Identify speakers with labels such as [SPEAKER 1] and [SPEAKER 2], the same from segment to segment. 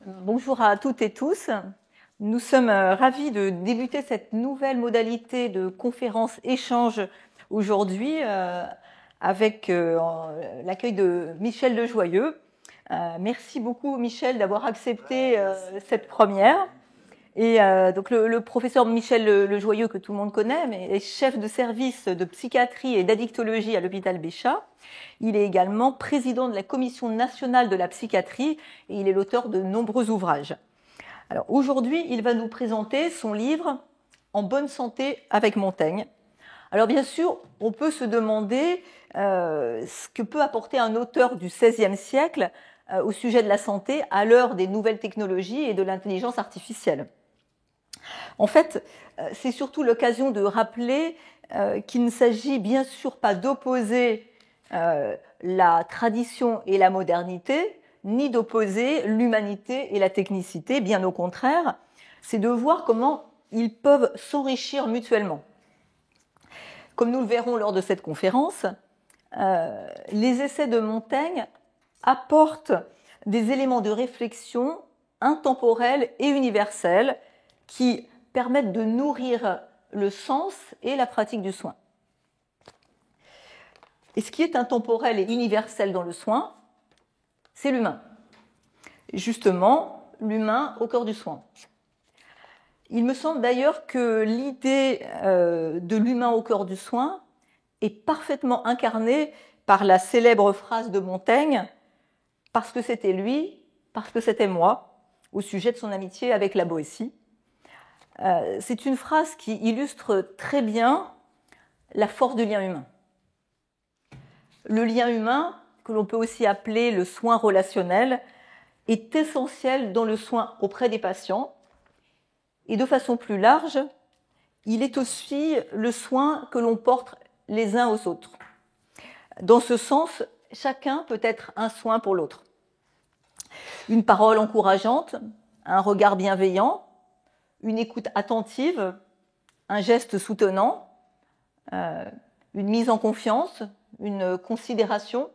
[SPEAKER 1] Bonjour à toutes et tous. Nous sommes ravis de débuter cette nouvelle modalité de conférence-échange aujourd'hui avec l'accueil de Michel Lejoyeux. Merci beaucoup Michel d'avoir accepté cette première. Et donc le professeur Michel Lejoyeux, que tout le monde connaît, mais est chef de service de psychiatrie et d'addictologie à l'hôpital Béchat. Il est également président de la Commission nationale de la psychiatrie et il est l'auteur de nombreux ouvrages. Alors aujourd'hui, il va nous présenter son livre « En bonne santé avec Montaigne ». Alors bien sûr, on peut se demander ce que peut apporter un auteur du XVIe siècle au sujet de la santé à l'heure des nouvelles technologies et de l'intelligence artificielle. En fait, c'est surtout l'occasion de rappeler qu'il ne s'agit bien sûr pas d'opposer la tradition et la modernité, ni d'opposer l'humanité et la technicité, bien au contraire, c'est de voir comment ils peuvent s'enrichir mutuellement. Comme nous le verrons lors de cette conférence, les essais de Montaigne apportent des éléments de réflexion intemporels et universels qui permettent de nourrir le sens et la pratique du soin. Et ce qui est intemporel et universel dans le soin, c'est l'humain. Justement, l'humain au cœur du soin. Il me semble d'ailleurs que l'idée de l'humain au cœur du soin est parfaitement incarnée par la célèbre phrase de Montaigne « parce que c'était lui, parce que c'était moi » au sujet de son amitié avec la Boétie. C'est une phrase qui illustre très bien la force du lien humain. Le lien humain, que l'on peut aussi appeler le soin relationnel, est essentiel dans le soin auprès des patients. Et de façon plus large, il est aussi le soin que l'on porte les uns aux autres. Dans ce sens, chacun peut être un soin pour l'autre. Une parole encourageante, un regard bienveillant, une écoute attentive, un geste soutenant, une mise en confiance, une considération,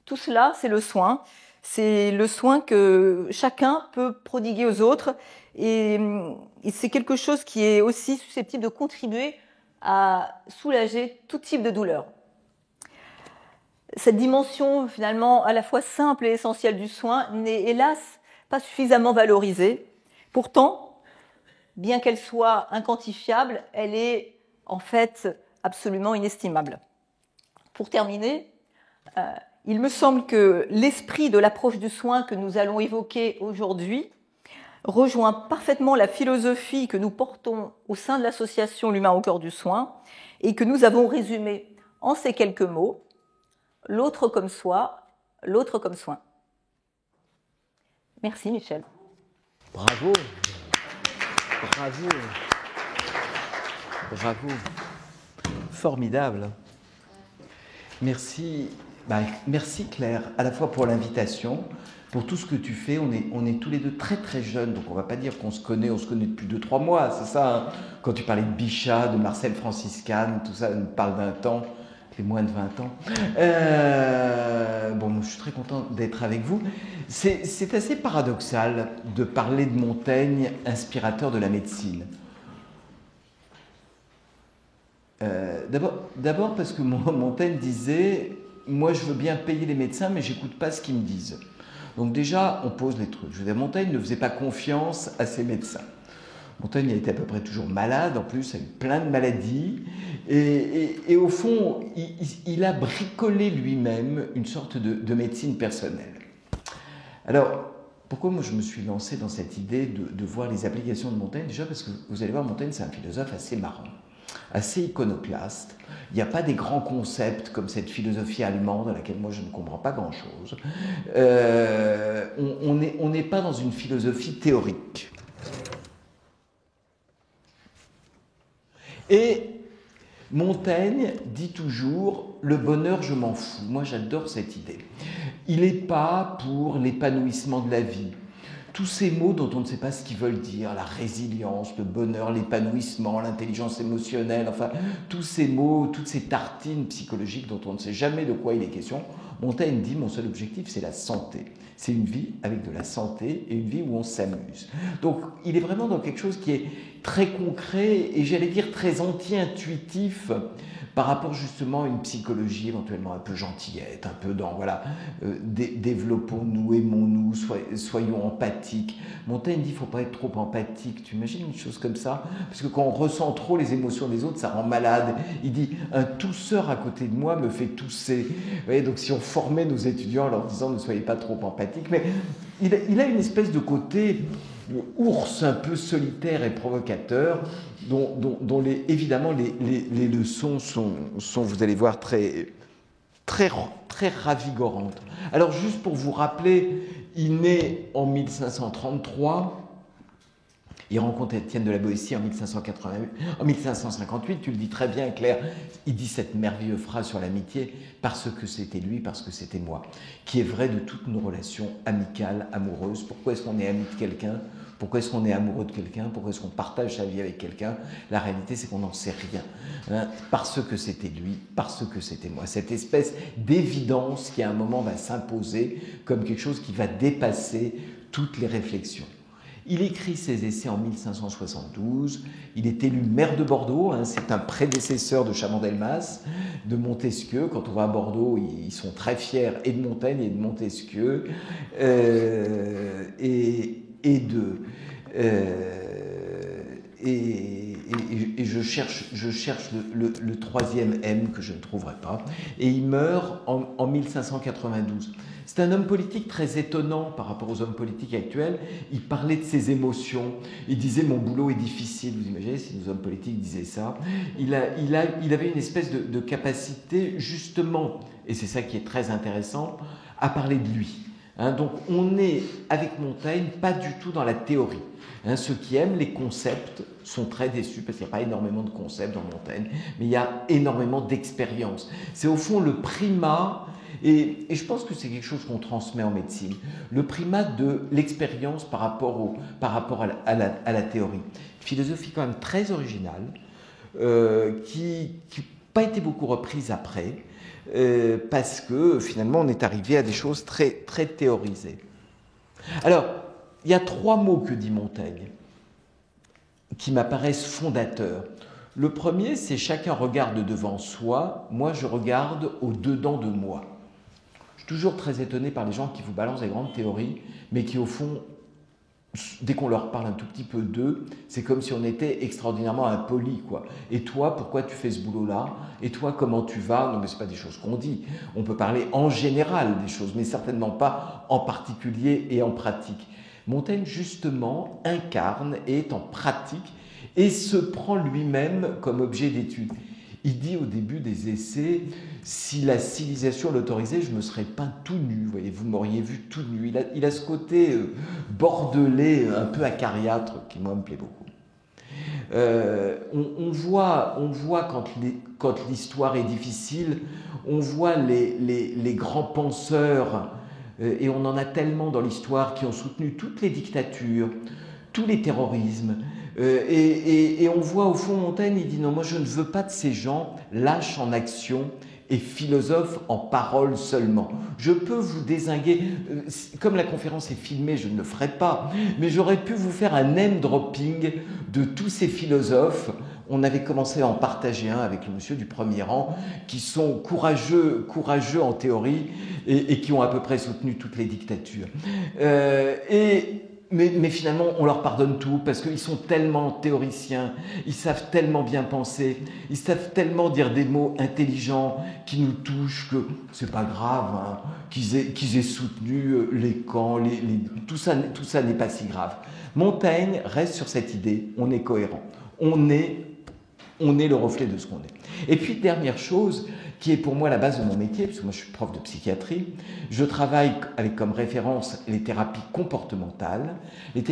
[SPEAKER 1] tout cela, c'est le soin. C'est le soin que chacun peut prodiguer aux autres et c'est quelque chose qui est aussi susceptible de contribuer à soulager tout type de douleur. Cette dimension finalement à la fois simple et essentielle du soin n'est hélas pas suffisamment valorisée. Pourtant, bien qu'elle soit inquantifiable, elle est en fait absolument inestimable. Pour terminer, il me semble que l'esprit de l'approche du soin que nous allons évoquer aujourd'hui rejoint parfaitement la philosophie que nous portons au sein de l'association L'Humain au cœur du soin et que nous avons résumée en ces quelques mots: l'autre comme soi, l'autre comme soin. Merci Michel.
[SPEAKER 2] Bravo, bravo, bravo, formidable. Merci, merci Claire, à la fois pour l'invitation, pour tout ce que tu fais. On est tous les deux très très jeunes, donc on ne va pas dire qu'on se connaît depuis 2-3 mois, c'est ça, hein. Quand tu parlais de Bichat, de Marcel Franciscan, tout ça, on parle d'un temps, fait moins de 20 ans. Bon, je suis très content d'être avec vous. C'est assez paradoxal de parler de Montaigne, inspirateur de la médecine. D'abord parce que Montaigne disait « Moi, je veux bien payer les médecins, mais j'écoute pas ce qu'ils me disent. » Donc déjà, on pose les trucs. Je veux dire, Montaigne ne faisait pas confiance à ses médecins. Montaigne a été à peu près toujours malade, en plus, a eu plein de maladies. Et au fond, il a bricolé lui-même une sorte de médecine personnelle. Alors, pourquoi moi je me suis lancé dans cette idée de voir les applications de Montaigne? Déjà parce que vous allez voir, Montaigne, c'est un philosophe assez marrant, assez iconoclaste. Il n'y a pas des grands concepts comme cette philosophie allemande dans laquelle moi je ne comprends pas grand-chose. On n'est pas dans une philosophie théorique. Et Montaigne dit toujours « le bonheur, je m'en fous ». Moi, j'adore cette idée. Il n'est pas pour l'épanouissement de la vie. Tous ces mots dont on ne sait pas ce qu'ils veulent dire, la résilience, le bonheur, l'épanouissement, l'intelligence émotionnelle, enfin, tous ces mots, toutes ces tartines psychologiques dont on ne sait jamais de quoi il est question, Montaigne dit, mon seul objectif, c'est la santé. C'est une vie avec de la santé et une vie où on s'amuse. Donc, il est vraiment dans quelque chose qui est très concret et j'allais dire très anti-intuitif par rapport justement à une psychologie éventuellement un peu gentillette, un peu dans, voilà, développons-nous, aimons-nous, soyons empathiques. Montaigne dit, il ne faut pas être trop empathique. Tu imagines une chose comme ça? Parce que quand on ressent trop les émotions des autres, ça rend malade. Il dit, un tousseur à côté de moi me fait tousser. Vous voyez, donc si on formait nos étudiants en leur disant, ne soyez pas trop empathiques, mais il a une espèce de côté ours un peu solitaire et provocateur, dont évidemment les leçons sont, vous allez voir, très ravigorantes. Alors juste pour vous rappeler, il naît en 1533, il rencontre Étienne de la Boétie en 1558, tu le dis très bien Claire, il dit cette merveilleuse phrase sur l'amitié, parce que c'était lui, parce que c'était moi, qui est vrai de toutes nos relations amicales, amoureuses. Pourquoi est-ce qu'on est ami de quelqu'un? Pourquoi est-ce qu'on est amoureux de quelqu'un? Pourquoi est-ce qu'on partage sa vie avec quelqu'un? La réalité, c'est qu'on n'en sait rien. Hein, parce que c'était lui, parce que c'était moi. Cette espèce d'évidence qui, à un moment, va s'imposer comme quelque chose qui va dépasser toutes les réflexions. Il écrit ses essais en 1572. Il est élu maire de Bordeaux. Hein, c'est un prédécesseur de Chaban-Delmas, de Montesquieu. Quand on va à Bordeaux, ils sont très fiers et de Montaigne et de Montesquieu. Et je cherche le troisième M que je ne trouverai pas. Et il meurt en 1592. C'est un homme politique très étonnant par rapport aux hommes politiques actuels. Il parlait de ses émotions. Il disait « mon boulot est difficile ». Vous imaginez si nos hommes politiques disaient ça? Il avait une espèce de capacité justement, et c'est ça qui est très intéressant, à parler de lui. Hein, donc on est, avec Montaigne, pas du tout dans la théorie. Hein, ceux qui aiment les concepts sont très déçus parce qu'il n'y a pas énormément de concepts dans Montaigne, mais il y a énormément d'expérience. C'est au fond le primat, et je pense que c'est quelque chose qu'on transmet en médecine, le primat de l'expérience par rapport à la théorie. Philosophie quand même très originale, qui n'a pas été beaucoup reprise après, parce que finalement on est arrivé à des choses très, très théorisées. Alors, il y a 3 mots que dit Montaigne qui m'apparaissent fondateurs. Le premier, c'est « chacun regarde devant soi, moi je regarde au-dedans de moi ». Je suis toujours très étonné par les gens qui vous balancent des grandes théories, mais qui au fond, dès qu'on leur parle un tout petit peu d'eux, c'est comme si on était extraordinairement impoli, quoi. Et toi, pourquoi tu fais ce boulot-là? Et toi, comment tu vas? Non, mais ce n'est pas des choses qu'on dit. On peut parler en général des choses, mais certainement pas en particulier et en pratique. Montaigne, justement, incarne et est en pratique et se prend lui-même comme objet d'étude. Il dit au début des essais, si la civilisation l'autorisait, je me serais peint tout nu. Vous voyez, vous m'auriez vu tout nu. Il a ce côté bordelais, un peu acariâtre, qui moi me plaît beaucoup. On voit quand l'histoire est difficile, on voit les grands penseurs, et on en a tellement dans l'histoire qui ont soutenu toutes les dictatures, tous les terrorismes. Et on voit au fond Montaigne, il dit non, moi je ne veux pas de ces gens lâches en action et philosophes en parole seulement. Je peux vous dézinguer, comme la conférence est filmée, je ne le ferai pas, mais j'aurais pu vous faire un name dropping de tous ces philosophes. On avait commencé à en partager un avec le monsieur du premier rang, qui sont courageux en théorie et qui ont à peu près soutenu toutes les dictatures. Mais finalement, on leur pardonne tout parce qu'ils sont tellement théoriciens, ils savent tellement bien penser, ils savent tellement dire des mots intelligents qui nous touchent que c'est pas grave hein, qu'ils aient soutenu les camps, tout ça n'est pas si grave. Montaigne reste sur cette idée, on est cohérent, on est le reflet de ce qu'on est. Et puis, dernière chose, qui est pour moi la base de mon métier, parce que moi je suis prof de psychiatrie, je travaille avec comme référence les thérapies comportementales. Les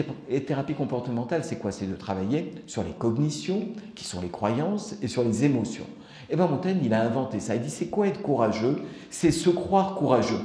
[SPEAKER 2] thérapies comportementales, c'est quoi? C'est de travailler sur les cognitions, qui sont les croyances, et sur les émotions. Et bien Montaigne, il a inventé ça. Il dit, c'est quoi être courageux? C'est se croire courageux.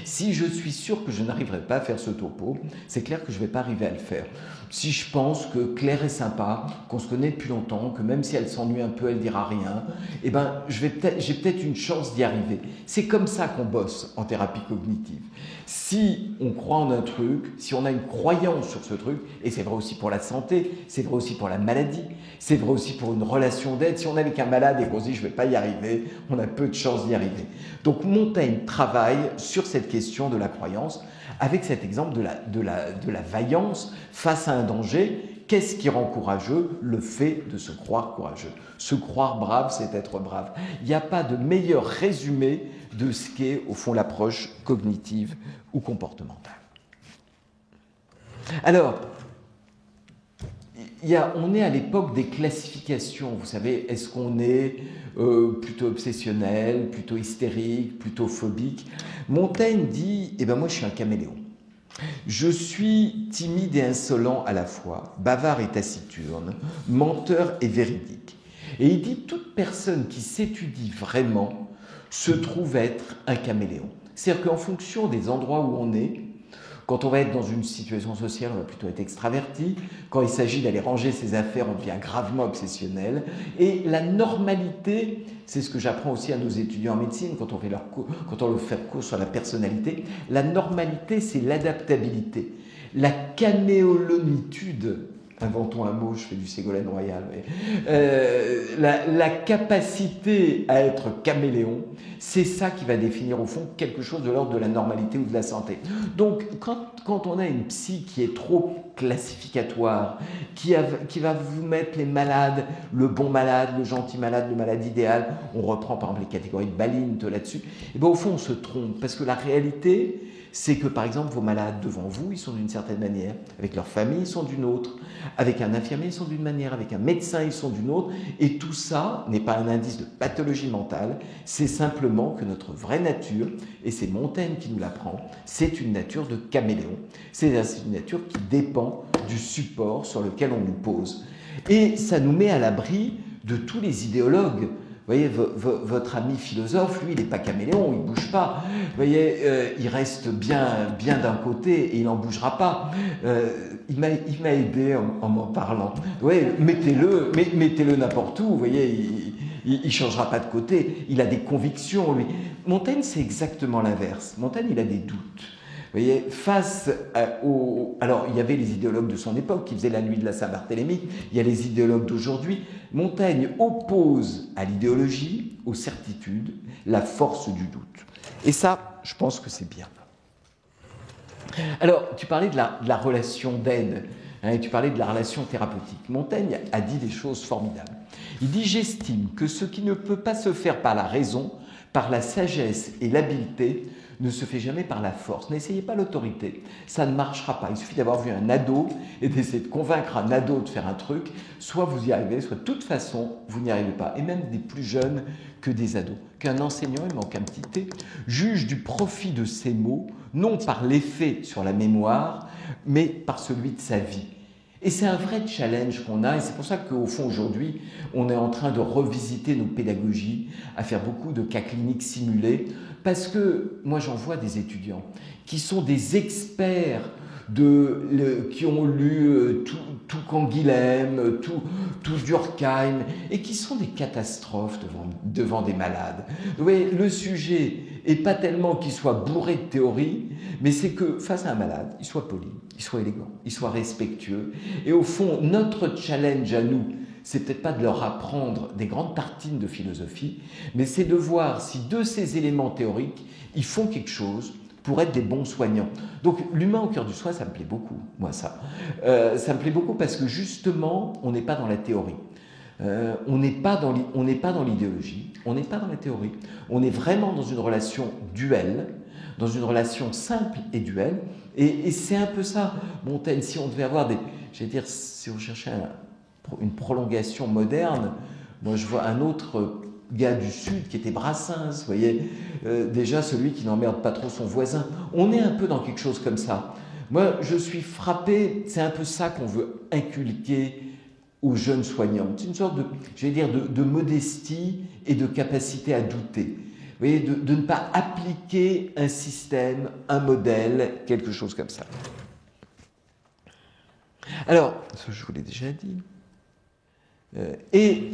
[SPEAKER 2] Si je suis sûr que je n'arriverai pas à faire ce topo, c'est clair que je ne vais pas arriver à le faire. Si je pense que Claire est sympa, qu'on se connaît depuis longtemps, que même si elle s'ennuie un peu, elle dira rien, eh ben, j'ai peut-être une chance d'y arriver. C'est comme ça qu'on bosse en thérapie cognitive. Si on croit en un truc, si on a une croyance sur ce truc, et c'est vrai aussi pour la santé, c'est vrai aussi pour la maladie, c'est vrai aussi pour une relation d'aide, si on est avec un malade et qu'on se dit je ne vais pas y arriver, on a peu de chances d'y arriver. Donc Montaigne travaille sur cette question de la croyance, avec cet exemple de la vaillance face à un danger. Qu'est-ce qui rend courageux? Le fait de se croire courageux. Se croire brave, c'est être brave. Il n'y a pas de meilleur résumé de ce qu'est, au fond, l'approche cognitive ou comportementale. Alors, on est à l'époque des classifications. Vous savez, est-ce qu'on est plutôt obsessionnel, plutôt hystérique, plutôt phobique? Montaigne dit, eh ben moi je suis un caméléon. Je suis timide et insolent à la fois, bavard et taciturne, menteur et véridique. Et il dit, toute personne qui s'étudie vraiment se trouve être un caméléon. C'est-à-dire qu'en fonction des endroits où on est, quand on va être dans une situation sociale, on va plutôt être extraverti. Quand il s'agit d'aller ranger ses affaires, on devient gravement obsessionnel. Et la normalité, c'est ce que j'apprends aussi à nos étudiants en médecine quand on leur fait cours sur la personnalité. La normalité, c'est l'adaptabilité. La caméolonitude, inventons un mot, je fais du Ségolène Royal, la capacité à être caméléon, c'est ça qui va définir au fond quelque chose de l'ordre de la normalité ou de la santé. Donc quand on a une psy qui est trop classificatoire, qui va vous mettre les malades, le bon malade, le gentil malade, le malade idéal, on reprend par exemple les catégories de Balint là-dessus, et bien au fond on se trompe, parce que la réalité, c'est que par exemple vos malades devant vous, ils sont d'une certaine manière, avec leur famille ils sont d'une autre, avec un infirmier ils sont d'une manière, avec un médecin ils sont d'une autre, et tout ça n'est pas un indice de pathologie mentale, c'est simplement que notre vraie nature, et c'est Montaigne qui nous l'apprend, c'est une nature de caméléon, c'est une nature qui dépend du support sur lequel on nous pose. Et ça nous met à l'abri de tous les idéologues. Vous voyez, votre ami philosophe, lui, il n'est pas caméléon, il ne bouge pas. Vous voyez, il reste bien d'un côté et il n'en bougera pas. Il m'a aidé en m'en parlant. Vous voyez, mettez-le n'importe où, vous voyez, il ne changera pas de côté. Il a des convictions, lui. Montaigne, c'est exactement l'inverse. Montaigne, il a des doutes. Vous voyez, alors, il y avait les idéologues de son époque qui faisaient la nuit de la Saint-Barthélemy, il y a les idéologues d'aujourd'hui. Montaigne oppose à l'idéologie, aux certitudes, la force du doute. Et ça, je pense que c'est bien. Alors, tu parlais de la relation d'aide, hein, tu parlais de la relation thérapeutique. Montaigne a dit des choses formidables. Il dit « J'estime que ce qui ne peut pas se faire par la raison, par la sagesse et l'habileté, ne se fait jamais par la force. N'essayez pas l'autorité, ça ne marchera pas. Il suffit d'avoir vu un ado et d'essayer de convaincre un ado de faire un truc. Soit vous y arrivez, soit de toute façon, vous n'y arrivez pas. Et même des plus jeunes que des ados. Qu'un enseignant, il manque un petit T, juge du profit de ses mots, non par l'effet sur la mémoire, mais par celui de sa vie. Et c'est un vrai challenge qu'on a, et c'est pour ça qu'au fond, aujourd'hui, on est en train de revisiter nos pédagogies, à faire beaucoup de cas cliniques simulés, parce que moi, j'en vois des étudiants qui sont des experts qui ont lu tout Canguilhem, tout Durkheim, et qui sont des catastrophes devant des malades. Vous voyez, le sujet n'est pas tellement qu'il soit bourré de théorie, mais c'est que face à un malade, il soit poli, il soit élégant, il soit respectueux. Et au fond, notre challenge à nous, c'est peut-être pas de leur apprendre des grandes tartines de philosophie, mais c'est de voir si de ces éléments théoriques, ils font quelque chose pour être des bons soignants. Donc l'humain au cœur du soin, ça me plaît beaucoup, moi ça. Ça me plaît beaucoup parce que justement, on n'est pas dans la théorie. On n'est pas dans l'idéologie, on n'est pas dans la théorie. On est vraiment dans une relation duelle, dans une relation simple et duelle. Et c'est un peu ça, Montaigne, si on devait avoir si on cherchait une prolongation moderne, moi je vois un autre gars du Sud qui était Brassens, vous voyez, déjà celui qui n'emmerde pas trop son voisin. On est un peu dans quelque chose comme ça. Moi, je suis frappé, c'est un peu ça qu'on veut inculquer aux jeunes soignants. C'est une sorte de modestie et de capacité à douter. voyez, de ne pas appliquer un système, un modèle, quelque chose comme ça. Alors, ça je vous l'ai déjà dit. Et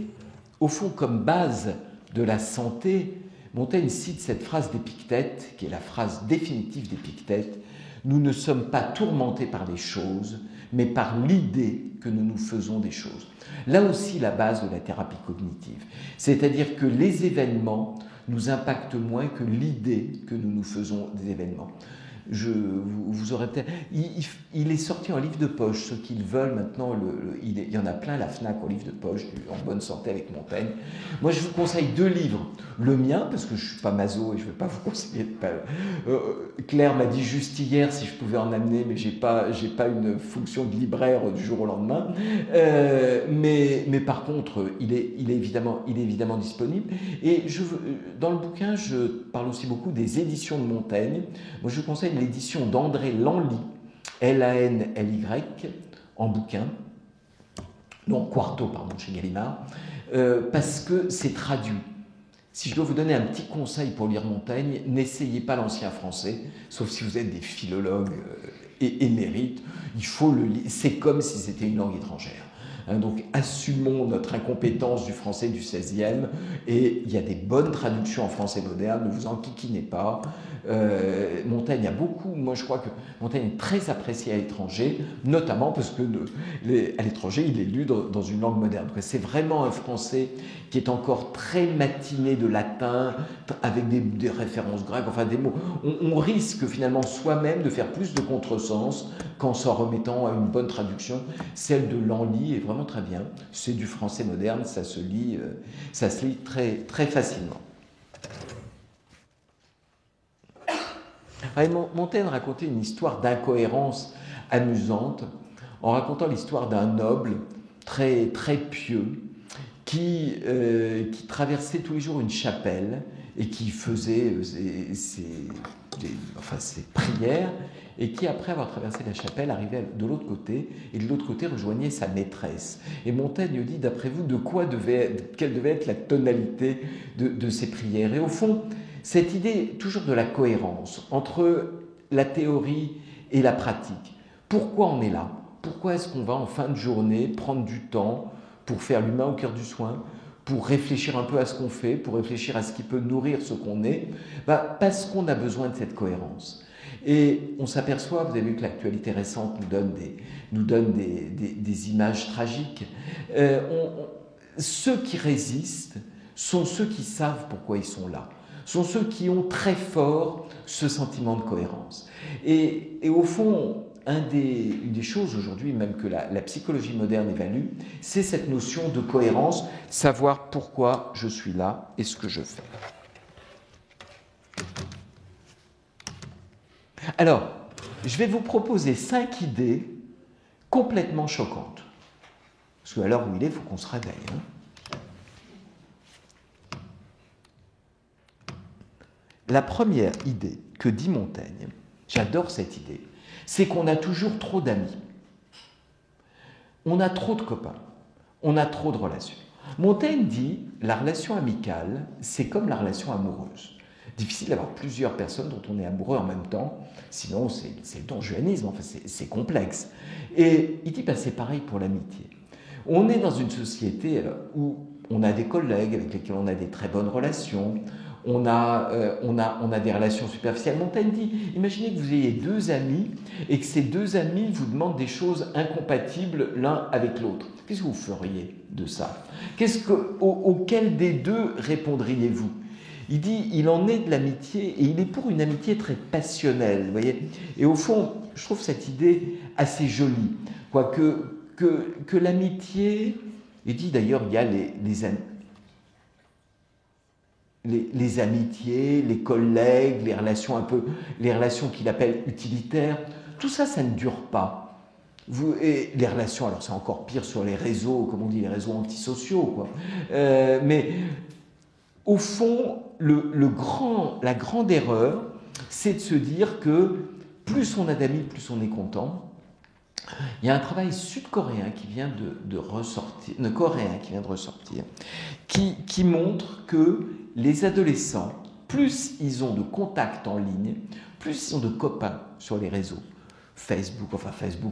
[SPEAKER 2] au fond, comme base de la santé, Montaigne cite cette phrase d'Épictète, qui est la phrase définitive d'Épictète: nous ne sommes pas tourmentés par les choses, mais par l'idée que nous nous faisons des choses. Là aussi, la base de la thérapie cognitive. C'est-à-dire que les événements nous impactent moins que l'idée que nous nous faisons des événements. Vous aurez peut-être... Il est sorti en livre de poche, ceux qui le veulent maintenant, il y en a plein, la FNAC en livre de poche, En bonne santé avec Montaigne. Moi, je vous conseille 2 livres. Le mien, parce que je ne suis pas maso et je ne vais pas vous conseiller. Claire m'a dit juste hier si je pouvais en amener, mais je n'ai pas une fonction de libraire du jour au lendemain. Mais par contre, il est évidemment disponible. Et dans le bouquin, je parle aussi beaucoup des éditions de Montaigne. Moi, je vous conseille l'édition d'André Lanly, Lanly, en bouquin, non, quarto, pardon, chez Gallimard, parce que c'est traduit. Si je dois vous donner un petit conseil pour lire Montaigne, n'essayez pas l'ancien français, sauf si vous êtes des philologues et émérites. Il faut le lire, c'est comme si c'était une langue étrangère. Donc assumons notre incompétence du français du XVIe, et il y a des bonnes traductions en français moderne, ne vous enquiquinez pas. Montaigne a beaucoup, moi je crois que Montaigne est très apprécié à l'étranger, notamment parce que à l'étranger il est lu dans une langue moderne. C'est vraiment un français qui est encore très matiné de latin, avec des références grecques, enfin des mots. On risque finalement soi-même de faire plus de contresens qu'en s'en remettant à une bonne traduction. Celle de Lanly est vraiment très bien. C'est du français moderne, ça se lit très, très facilement. Montaigne racontait une histoire d'incohérence amusante en racontant l'histoire d'un noble très, très pieux qui traversait tous les jours une chapelle et qui faisait ses prières, et qui, après avoir traversé la chapelle, arrivait de l'autre côté, et de l'autre côté rejoignait sa maîtresse. Et Montaigne dit, d'après vous, quelle devait être la tonalité de ces prières? Et au fond, cette idée toujours de la cohérence entre la théorie et la pratique. Pourquoi on est là? Pourquoi est-ce qu'on va en fin de journée prendre du temps pour faire l'humain au cœur du soin, pour réfléchir un peu à ce qu'on fait, pour réfléchir à ce qui peut nourrir ce qu'on est? Parce qu'on a besoin de cette cohérence. Et on s'aperçoit, vous avez vu que l'actualité récente nous donne des images tragiques. Ceux qui résistent sont ceux qui savent pourquoi ils sont là, sont ceux qui ont très fort ce sentiment de cohérence. Et au fond, une des choses aujourd'hui, même que la psychologie moderne évalue, c'est cette notion de cohérence, savoir pourquoi je suis là et ce que je fais. Alors, je vais vous proposer 5 idées complètement choquantes. Parce qu'à l'heure où il est, il faut qu'on se réveille. La première idée que dit Montaigne, j'adore cette idée, c'est qu'on a toujours trop d'amis. On a trop de copains. On a trop de relations. Montaigne dit, la relation amicale, c'est comme la relation amoureuse. Difficile d'avoir plusieurs personnes dont on est amoureux en même temps, sinon c'est le donjuanisme, enfin c'est complexe. Et il dit, c'est pareil pour l'amitié. On est dans une société où on a des collègues avec lesquels on a des très bonnes relations, on a des relations superficielles. Montaigne dit, imaginez que vous ayez 2 amis et que ces 2 amis vous demandent des choses incompatibles l'un avec l'autre. Qu'est-ce que vous feriez de ça? Auquel des 2 répondriez-vous? Il dit, il en est de l'amitié, et il est pour une amitié très passionnelle, vous voyez. Et au fond, je trouve cette idée assez jolie, quoi, que l'amitié, il dit d'ailleurs, il y a les amitiés, les collègues, les relations qu'il appelle utilitaires, tout ça, ça ne dure pas. Et les relations, alors c'est encore pire sur les réseaux, comme on dit, les réseaux antisociaux, quoi. Mais au fond, la grande erreur, c'est de se dire que plus on a d'amis, plus on est content. Il y a un travail sud-coréen qui vient de ressortir, qui montre que les adolescents plus ils ont de contacts en ligne, plus ils ont de copains sur les réseaux. Facebook,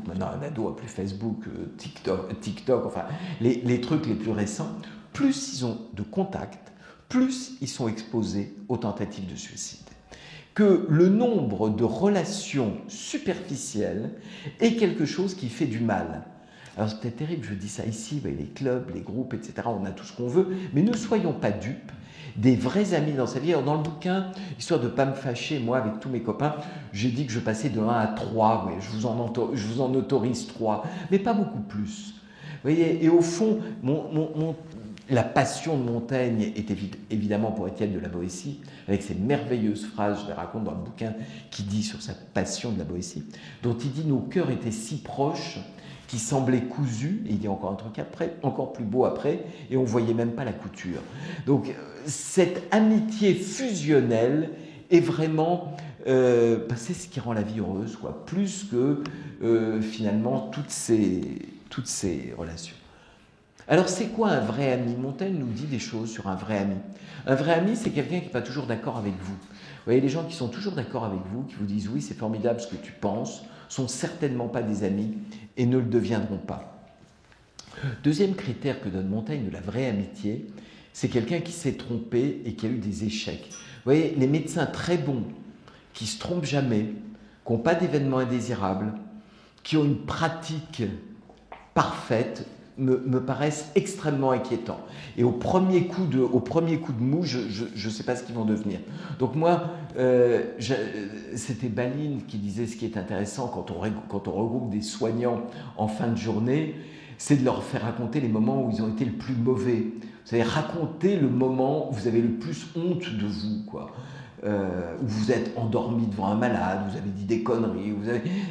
[SPEAKER 2] maintenant un ado a plus Facebook, TikTok, enfin les trucs les plus récents, plus ils ont de contacts, plus ils sont exposés aux tentatives de suicide. Que le nombre de relations superficielles est quelque chose qui fait du mal. Alors c'est peut-être terrible, je dis ça ici, les clubs, les groupes, etc., on a tout ce qu'on veut, mais ne soyons pas dupes des vrais amis dans sa vie. Alors dans le bouquin, histoire de ne pas me fâcher, moi avec tous mes copains, j'ai dit que je passais de 1 à 3, je vous en autorise 3, mais pas beaucoup plus. Vous voyez, et au fond, la passion de Montaigne est évidemment pour Étienne de la Boétie, avec ces merveilleuses phrases, je les raconte dans le bouquin, qui dit sur sa passion de la Boétie, dont il dit « Nos cœurs étaient si proches qui semblaient cousus », et il dit encore un truc après, encore plus beau après, et on ne voyait même pas la couture. Donc cette amitié fusionnelle est vraiment, c'est ce qui rend la vie heureuse, quoi, plus que finalement toutes ces relations. Alors c'est quoi un vrai ami? Montaigne nous dit des choses sur un vrai ami. Un vrai ami, c'est quelqu'un qui n'est pas toujours d'accord avec vous. Vous voyez, les gens qui sont toujours d'accord avec vous, qui vous disent oui, c'est formidable ce que tu penses, sont certainement pas des amis et ne le deviendront pas. Deuxième critère que donne Montaigne de la vraie amitié, c'est quelqu'un qui s'est trompé et qui a eu des échecs. Vous voyez, les médecins très bons, qui se trompent jamais, qui n'ont pas d'événements indésirables, qui ont une pratique parfaite, me paraissent extrêmement inquiétants. Et au premier coup de mou, je ne sais pas ce qu'ils vont devenir. Donc moi, c'était Baline qui disait ce qui est intéressant quand on regroupe des soignants en fin de journée, c'est de leur faire raconter les moments où ils ont été le plus mauvais. Vous savez, raconter le moment où vous avez le plus honte de vous, quoi. Où vous êtes endormi devant un malade, vous avez dit des conneries,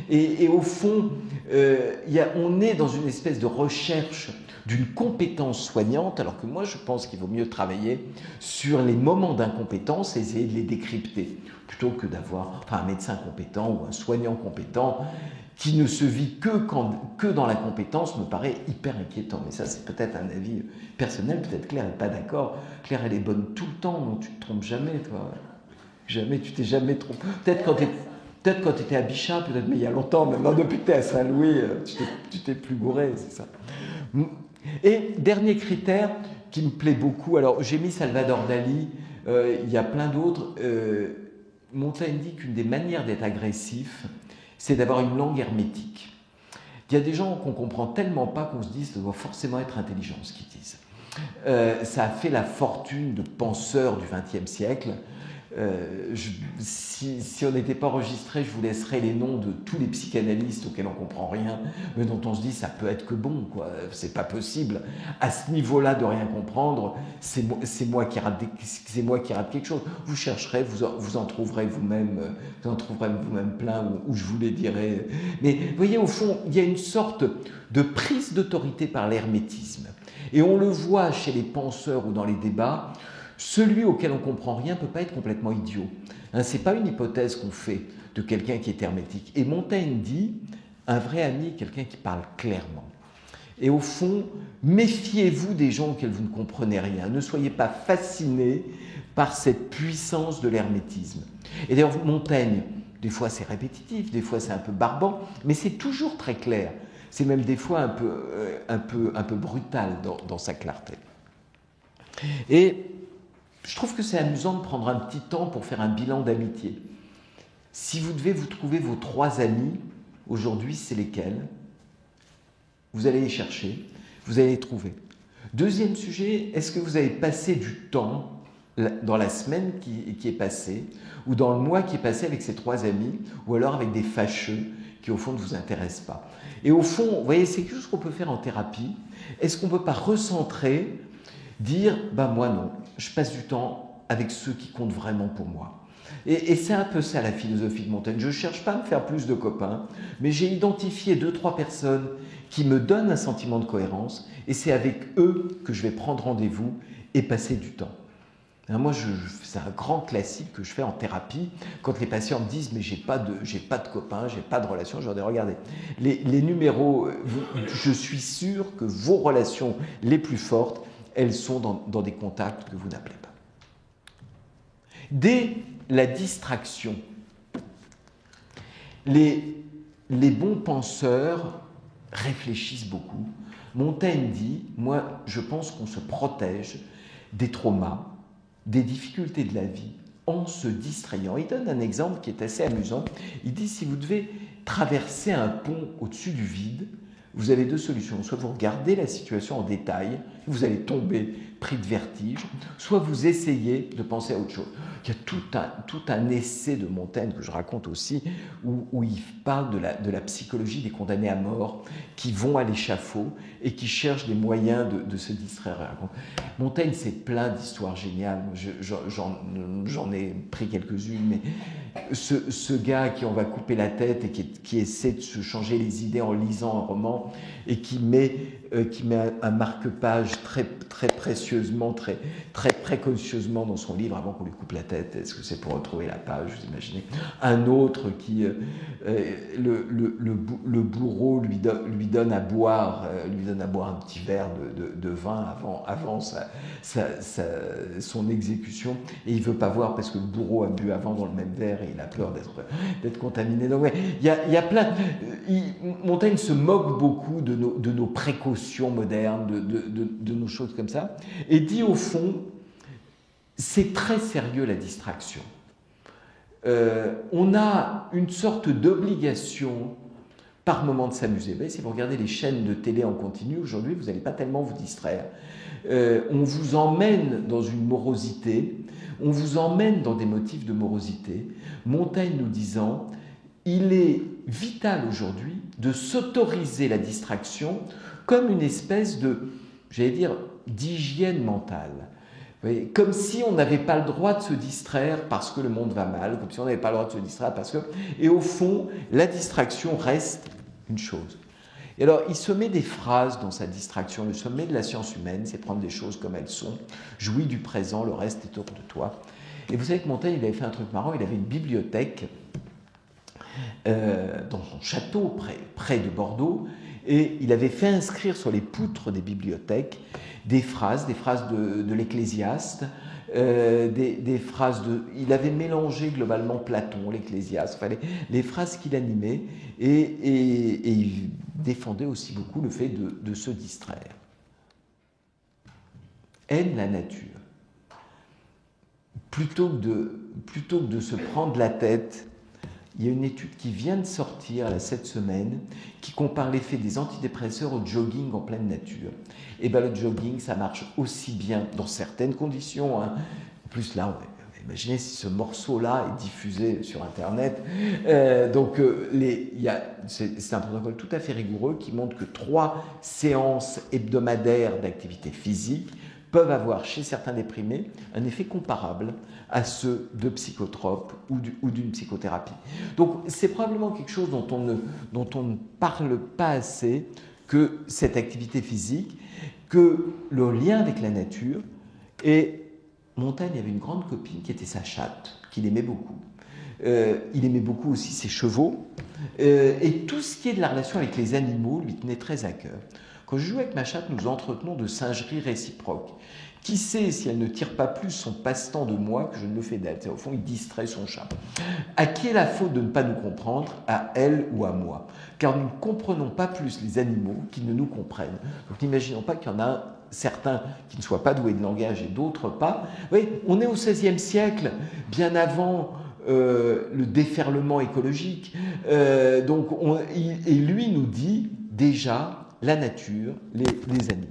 [SPEAKER 2] et au fond, on est dans une espèce de recherche d'une compétence soignante, alors que moi je pense qu'il vaut mieux travailler sur les moments d'incompétence et essayer de les décrypter, plutôt que d'avoir un médecin compétent ou un soignant compétent qui ne se vit que dans la compétence me paraît hyper inquiétant. Mais ça, c'est peut-être un avis personnel, peut-être Claire n'est pas d'accord. Claire, elle est bonne tout le temps, non, tu ne te trompes jamais, toi. Jamais, tu t'es jamais trompé. Peut-être quand tu étais à Bichat, peut-être, mais il y a longtemps, maintenant depuis que tu es à Saint-Louis, tu t'es plus gouré, c'est ça. Et dernier critère qui me plaît beaucoup, alors j'ai mis Salvador Dali, il y a plein d'autres. Montaigne dit qu'une des manières d'être agressif, c'est d'avoir une langue hermétique. Il y a des gens qu'on ne comprend tellement pas qu'on se dit que ça doit forcément être intelligent ce qu'ils disent. Ça a fait la fortune de penseurs du XXe siècle. Si on n'était pas enregistré, je vous laisserai les noms de tous les psychanalystes auxquels on ne comprend rien, mais dont on se dit ça peut être que bon, quoi. C'est pas possible. À ce niveau-là de rien comprendre, c'est moi qui rate quelque chose. Vous chercherez, vous en trouverez vous-même plein, ou je vous les dirai. Mais vous voyez, au fond, il y a une sorte de prise d'autorité par l'hermétisme. Et on le voit chez les penseurs ou dans les débats. Celui auquel on ne comprend rien ne peut pas être complètement idiot. Ce n'est pas une hypothèse qu'on fait de quelqu'un qui est hermétique. Et Montaigne dit, un vrai ami, quelqu'un qui parle clairement. Et au fond, méfiez-vous des gens auxquels vous ne comprenez rien. Ne soyez pas fascinés par cette puissance de l'hermétisme. Et d'ailleurs, Montaigne, des fois c'est répétitif, des fois c'est un peu barbant, mais c'est toujours très clair. C'est même des fois un peu brutal dans sa clarté. Et je trouve que c'est amusant de prendre un petit temps pour faire un bilan d'amitié. Si vous devez vous trouver vos 3 amis, aujourd'hui, c'est lesquels? Vous allez les chercher, vous allez les trouver. Deuxième sujet, est-ce que vous avez passé du temps dans la semaine qui est passée, ou dans le mois qui est passé avec ces 3 amis, ou alors avec des fâcheux qui, au fond, ne vous intéressent pas? Et au fond, vous voyez, c'est quelque chose qu'on peut faire en thérapie. Est-ce qu'on ne peut pas recentrer, dire, moi non, je passe du temps avec ceux qui comptent vraiment pour moi. Et c'est un peu ça la philosophie de Montaigne. Je ne cherche pas à me faire plus de copains, mais j'ai identifié 2-3 personnes qui me donnent un sentiment de cohérence, et c'est avec eux que je vais prendre rendez-vous et passer du temps. Moi, c'est un grand classique que je fais en thérapie. Quand les patients me disent « mais j'ai pas de copains, j'ai pas de relations », je leur dis « regardez, les numéros, je suis sûr que vos relations les plus fortes, elles sont dans des contacts que vous n'appelez pas. » Dès la distraction, les bons penseurs réfléchissent beaucoup. Montaigne dit, moi je pense qu'on se protège des traumas, des difficultés de la vie en se distrayant. Il donne un exemple qui est assez amusant. Il dit, si vous devez traverser un pont au-dessus du vide, vous avez deux solutions. Soit vous regardez la situation en détail, vous allez tomber pris de vertige, soit vous essayez de penser à autre chose. Il y a tout un essai de Montaigne que je raconte aussi, où il parle de la psychologie des condamnés à mort qui vont à l'échafaud et qui cherchent des moyens de se distraire. Montaigne, c'est plein d'histoires géniales. J'en ai pris quelques-unes, mais ce gars qui on va couper la tête et qui essaie de se changer les idées en lisant un roman et qui met un marque-page très précieusement, très précautionneusement dans son livre avant qu'on lui coupe la tête. Est-ce que c'est pour retrouver la page, vous imaginez? Un autre qui, le bourreau lui donne à boire un petit verre de vin avant son exécution, et il ne veut pas voir parce que le bourreau a bu avant dans le même verre et il a peur d'être contaminé. Donc ouais, il y a plein. Montaigne se moque beaucoup de nos précautions modernes, de nos choses comme ça, et dit au fond, c'est très sérieux la distraction. On a une sorte d'obligation par moment de s'amuser. Si vous regardez les chaînes de télé en continu, aujourd'hui, vous n'allez pas tellement vous distraire. On vous emmène dans une morosité, on vous emmène dans des motifs de morosité. Montaigne nous disant, il est vital aujourd'hui de s'autoriser la distraction comme une espèce d'hygiène mentale. Comme si on n'avait pas le droit de se distraire parce que le monde va mal, comme si on n'avait pas le droit de se distraire parce que... Et au fond, la distraction reste une chose. Et alors, il se met des phrases dans sa distraction. Le sommet de la science humaine, c'est prendre des choses comme elles sont, jouis du présent, le reste est autour de toi. Et vous savez que Montaigne, il avait fait un truc marrant, il avait une bibliothèque dans son château près de Bordeaux, et il avait fait inscrire sur les poutres des bibliothèques des phrases de l'Ecclésiaste, des phrases de... Il avait mélangé globalement Platon, l'Ecclésiaste, enfin les phrases qu'il animait, et il défendait aussi beaucoup le fait de se distraire. Aime la nature. Plutôt que de se prendre la tête, il y a une étude qui vient de sortir cette semaine qui compare l'effet des antidépresseurs au jogging en pleine nature. Et bien le jogging, ça marche aussi bien dans certaines conditions. En plus là, imaginez si ce morceau-là est diffusé sur Internet. C'est un protocole tout à fait rigoureux qui montre que 3 séances hebdomadaires d'activité physique peuvent avoir chez certains déprimés un effet comparable à ceux de psychotropes ou d'une psychothérapie. Donc c'est probablement quelque chose dont on ne parle pas assez, que cette activité physique, que le lien avec la nature. Et Montaigne avait une grande copine qui était sa chatte, qu'il aimait beaucoup. Il aimait beaucoup aussi ses chevaux, et tout ce qui est de la relation avec les animaux lui tenait très à cœur. Quand je joue avec ma chatte, nous entretenons de singeries réciproques. Qui sait si elle ne tire pas plus son passe-temps de moi que je ne le fais d'elle? Au fond, il distrait son chat. À qui est la faute de ne pas nous comprendre? À elle ou à moi? Car nous ne comprenons pas plus les animaux qu'ils ne nous comprennent. Donc n'imaginons pas qu'il y en a certains qui ne soient pas doués de langage et d'autres pas. Oui, on est au XVIe siècle, bien avant le déferlement écologique. Et lui nous dit déjà la nature, les animaux.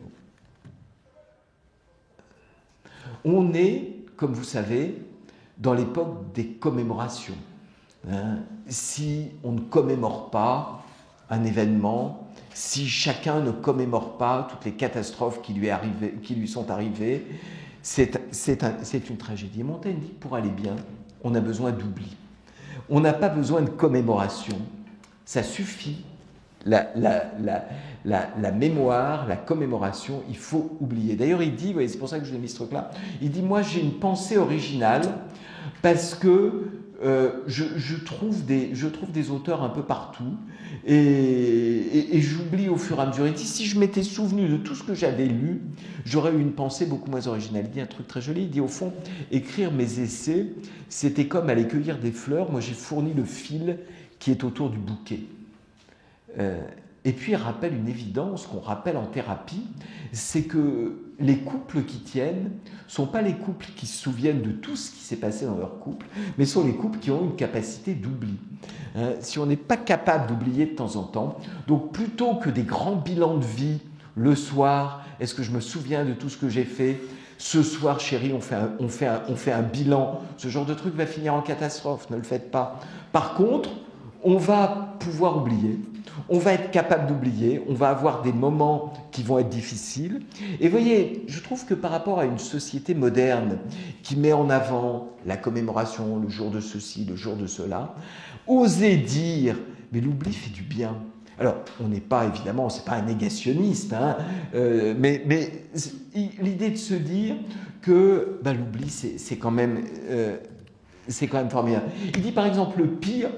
[SPEAKER 2] On est, comme vous savez, dans l'époque des commémorations. Si on ne commémore pas un événement, si chacun ne commémore pas toutes les catastrophes qui lui sont arrivées, c'est une tragédie. Montaigne dit que pour aller bien, on a besoin d'oubli. On n'a pas besoin de commémoration. Ça suffit. La mémoire, la commémoration, il faut oublier. D'ailleurs, il dit, c'est pour ça que je vous ai mis ce truc-là, il dit, moi j'ai une pensée originale parce que je trouve des auteurs un peu partout et et j'oublie au fur et à mesure. Il dit, si je m'étais souvenu de tout ce que j'avais lu, j'aurais eu une pensée beaucoup moins originale. Il dit un truc très joli, il dit au fond, écrire mes essais, c'était comme aller cueillir des fleurs, moi j'ai fourni le fil qui est autour du bouquet. Et puis il rappelle une évidence qu'on rappelle en thérapie, c'est que les couples qui tiennent ne sont pas les couples qui se souviennent de tout ce qui s'est passé dans leur couple, mais sont les couples qui ont une capacité d'oubli. Si on n'est pas capable d'oublier de temps en temps, donc plutôt que des grands bilans de vie le soir, est-ce que je me souviens de tout ce que j'ai fait ? Ce soir, chérie, on fait un bilan. Ce genre de truc va finir en catastrophe, ne le faites pas. Par contre, on va pouvoir oublier, on va être capable d'oublier, on va avoir des moments qui vont être difficiles. Et vous voyez, je trouve que par rapport à une société moderne qui met en avant la commémoration, le jour de ceci, le jour de cela, oser dire, mais l'oubli fait du bien. Alors, on n'est pas, évidemment, c'est pas un négationniste, hein, mais l'idée de se dire que l'oubli, c'est quand même formidable. Il dit par exemple, le pire,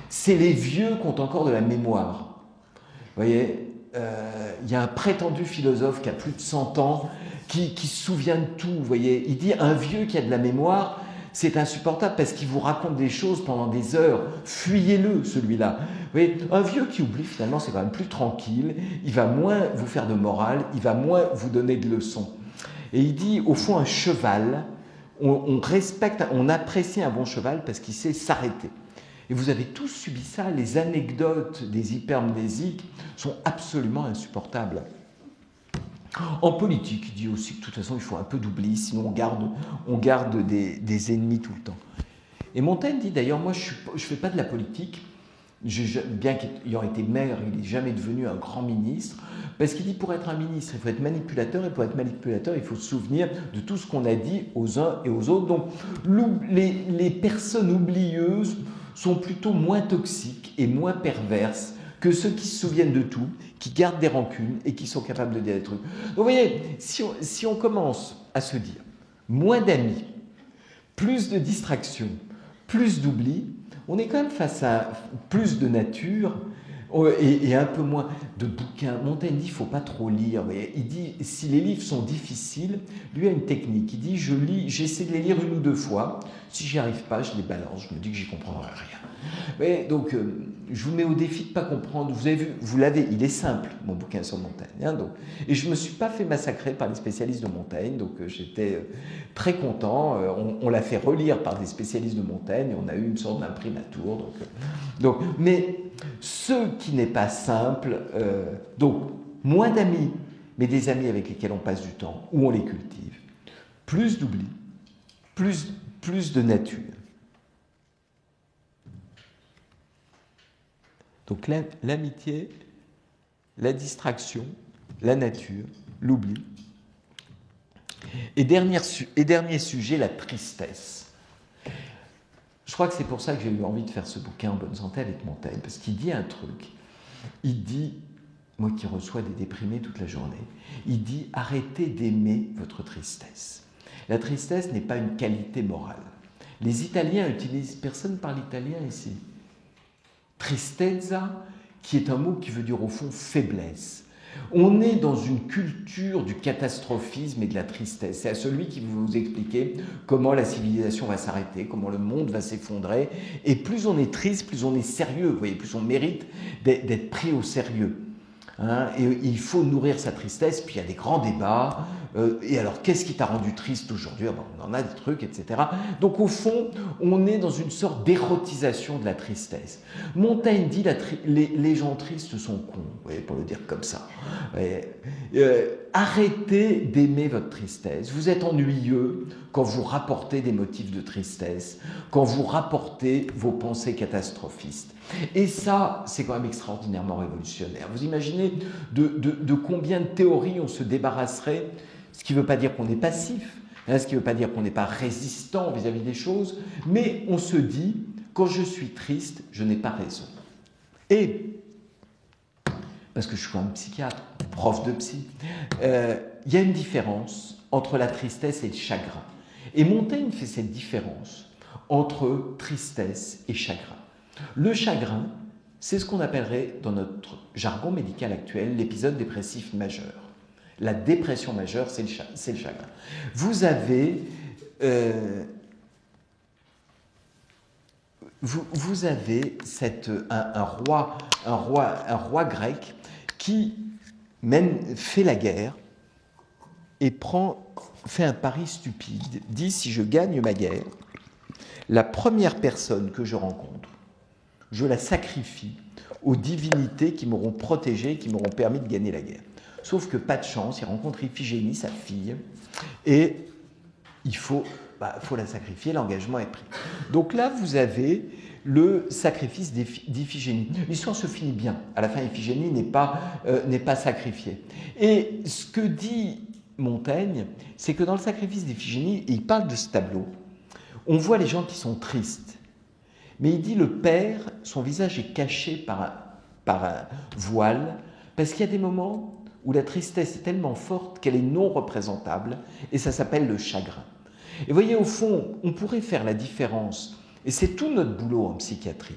[SPEAKER 2] c'est les vieux qui ont encore de la mémoire. Vous voyez, il y a un prétendu philosophe qui a plus de 100 ans, qui se souvient de tout. Vous voyez, il dit, un vieux qui a de la mémoire, c'est insupportable parce qu'il vous raconte des choses pendant des heures. Fuyez-le, celui-là. Vous voyez, un vieux qui oublie, finalement, c'est quand même plus tranquille. Il va moins vous faire de morale, il va moins vous donner de leçons. Et il dit, au fond, un cheval, on respecte, on apprécie un bon cheval parce qu'il sait s'arrêter. Et vous avez tous subi ça, les anecdotes des hypermnésiques sont absolument insupportables. En politique, il dit aussi que de toute façon, il faut un peu d'oubli, sinon on garde des ennemis tout le temps. Et Montaigne dit d'ailleurs, moi je ne fais pas de la politique, bien qu'ayant été maire, il n'est jamais devenu un grand ministre, parce qu'il dit pour être un ministre, il faut être manipulateur, et pour être manipulateur, il faut se souvenir de tout ce qu'on a dit aux uns et aux autres. Donc les personnes oublieuses sont plutôt moins toxiques et moins perverses que ceux qui se souviennent de tout, qui gardent des rancunes et qui sont capables de dire des trucs. Donc vous voyez, si on commence à se dire moins d'amis, plus de distractions, plus d'oubli, on est quand même face à plus de nature et un peu moins de bouquins. Montaigne dit, il ne faut pas trop lire. Il dit, si les livres sont difficiles, lui a une technique. Il dit, j'essaie de les lire une ou deux fois. Si j'y arrive pas, je les balance. Je me dis que j'y comprendrai rien. Mais donc, je vous mets au défi de ne pas comprendre. Vous avez vu, vous l'avez, il est simple, mon bouquin sur Montaigne. Hein, donc. Et je ne me suis pas fait massacrer par les spécialistes de Montaigne, donc j'étais très content. On l'a fait relire par des spécialistes de Montaigne, et on a eu une sorte d'imprimatur. Mais ce qui n'est pas simple, donc moins d'amis, mais des amis avec lesquels on passe du temps, où on les cultive, plus d'oubli, plus de nature. Donc l'amitié, la distraction, la nature, l'oubli. Et dernier sujet, la tristesse. Je crois que c'est pour ça que j'ai eu envie de faire ce bouquin En bonne santé avec Montaigne, parce qu'il dit un truc. Il dit, moi qui reçois des déprimés toute la journée, il dit « Arrêtez d'aimer votre tristesse ». La tristesse n'est pas une qualité morale. Les Italiens utilisent, personne parle italien ici, tristezza, qui est un mot qui veut dire au fond faiblesse. On est dans une culture du catastrophisme et de la tristesse. C'est à celui qui va vous expliquer comment la civilisation va s'arrêter, comment le monde va s'effondrer. Et plus on est triste, plus on est sérieux, vous voyez, plus on mérite d'être pris au sérieux. Hein, et il faut nourrir sa tristesse, puis il y a des grands débats. Et alors, qu'est-ce qui t'a rendu triste aujourd'hui? On en a des trucs, etc. Donc, au fond, on est dans une sorte d'érotisation de la tristesse. Montaigne dit les gens tristes sont cons, vous voyez, pour le dire comme ça. Arrêtez d'aimer votre tristesse. Vous êtes ennuyeux quand vous rapportez des motifs de tristesse, quand vous rapportez vos pensées catastrophistes. Et ça, c'est quand même extraordinairement révolutionnaire. Vous imaginez de combien de théories on se débarrasserait, ce qui ne veut pas dire qu'on est passif, hein, ce qui ne veut pas dire qu'on n'est pas résistant vis-à-vis des choses, mais on se dit, quand je suis triste, je n'ai pas raison. Et, parce que je suis quand même psychiatre, prof de psy, il y a une différence entre la tristesse et le chagrin. Et Montaigne fait cette différence entre tristesse et chagrin. Le chagrin, c'est ce qu'on appellerait dans notre jargon médical actuel l'épisode dépressif majeur. La dépression majeure, c'est le chagrin. Vous avez, un roi grec qui fait la guerre et fait un pari stupide, dit si je gagne ma guerre, la première personne que je rencontre, je la sacrifie aux divinités qui m'auront protégé, qui m'auront permis de gagner la guerre. Sauf que pas de chance, il rencontre Iphigénie, sa fille, et il faut la sacrifier, l'engagement est pris. Donc là, vous avez le sacrifice d'Iphigénie. L'histoire se finit bien. À la fin, Iphigénie n'est pas sacrifiée. Et ce que dit Montaigne, c'est que dans le sacrifice d'Iphigénie, et il parle de ce tableau, on voit les gens qui sont tristes. Mais il dit le père, son visage est caché par un voile, parce qu'il y a des moments où la tristesse est tellement forte qu'elle est non représentable, et ça s'appelle le chagrin. Et vous voyez, au fond, on pourrait faire la différence, et c'est tout notre boulot en psychiatrie,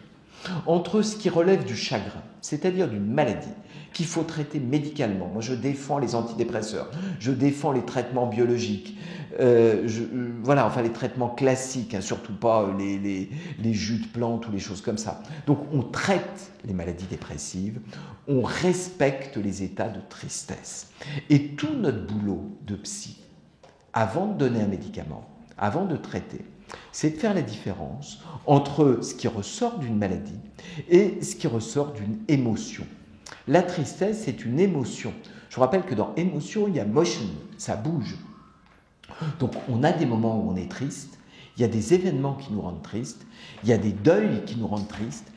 [SPEAKER 2] entre ce qui relève du chagrin, c'est-à-dire d'une maladie, qu'il faut traiter médicalement. Moi, je défends les antidépresseurs, je défends les traitements biologiques, les traitements classiques, hein, surtout pas les jus de plantes ou les choses comme ça. Donc, on traite les maladies dépressives, on respecte les états de tristesse. Et tout notre boulot de psy, avant de donner un médicament, avant de traiter, c'est de faire la différence entre ce qui ressort d'une maladie et ce qui ressort d'une émotion. La tristesse, c'est une émotion. Je vous rappelle que dans émotion, il y a motion, ça bouge. Donc, on a des moments où on est triste, il y a des événements qui nous rendent tristes, il y a des deuils qui nous rendent tristes,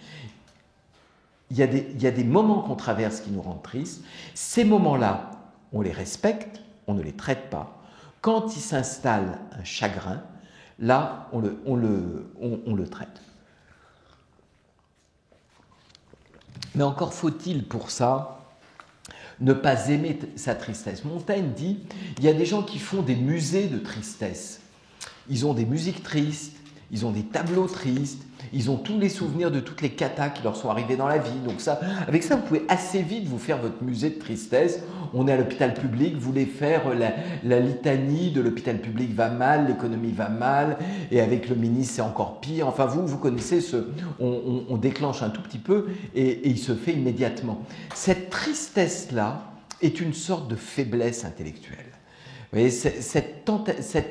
[SPEAKER 2] il y a des moments qu'on traverse qui nous rendent tristes. Ces moments-là, on les respecte, on ne les traite pas. Quand il s'installe un chagrin, là, on le traite. Mais encore faut-il pour ça ne pas aimer sa tristesse. Montaigne dit, il y a des gens qui font des musées de tristesse. Ils ont des musiques tristes, ils ont des tableaux tristes, ils ont tous les souvenirs de toutes les catas qui leur sont arrivées dans la vie. Donc avec ça, vous pouvez assez vite vous faire votre musée de tristesse. On est à l'hôpital public, vous voulez faire la litanie de l'hôpital public va mal, l'économie va mal, et avec le ministre c'est encore pire. Enfin, vous connaissez on déclenche un tout petit peu et il se fait immédiatement. Cette tristesse-là est une sorte de faiblesse intellectuelle. Vous voyez, cette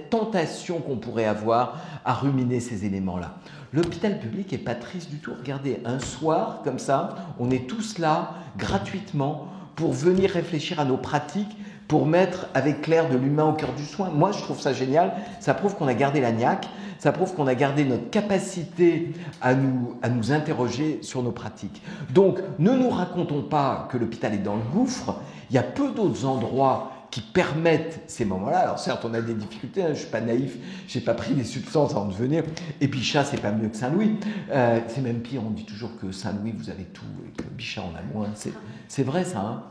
[SPEAKER 2] tentation qu'on pourrait avoir à ruminer ces éléments-là. L'hôpital public n'est pas triste du tout. Regardez, un soir, comme ça, on est tous là, gratuitement, pour venir réfléchir à nos pratiques, pour mettre avec Claire de l'humain au cœur du soin. Moi, je trouve ça génial. Ça prouve qu'on a gardé la niaque, ça prouve qu'on a gardé notre capacité à nous interroger sur nos pratiques. Donc, ne nous racontons pas que l'hôpital est dans le gouffre. Il y a peu d'autres endroits qui permettent ces moments-là. Alors certes, on a des difficultés, hein, je ne suis pas naïf, je n'ai pas pris des substances avant de venir, et Bichat, c'est pas mieux que Saint-Louis. C'est même pire, on dit toujours que Saint-Louis, vous avez tout, et que Bichat, on a moins. C'est vrai, ça, hein.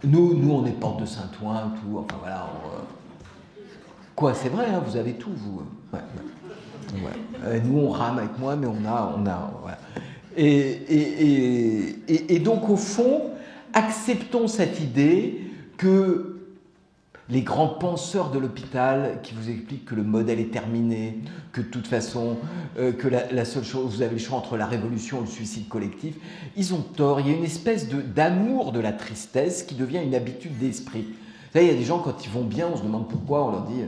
[SPEAKER 2] Nous, on est porte de Saint-Ouen, tout, enfin voilà. Quoi, c'est vrai, hein, vous avez tout, vous. Ouais. Nous, on rame avec moi, mais on a voilà. Et donc, au fond, acceptons cette idée que les grands penseurs de l'hôpital qui vous expliquent que le modèle est terminé, que de toute façon, que la seule chose, vous avez le choix entre la révolution et le suicide collectif, ils ont tort. Il y a une espèce d'amour de la tristesse qui devient une habitude d'esprit. Vous savez, il y a des gens, quand ils vont bien, on se demande pourquoi, on leur dit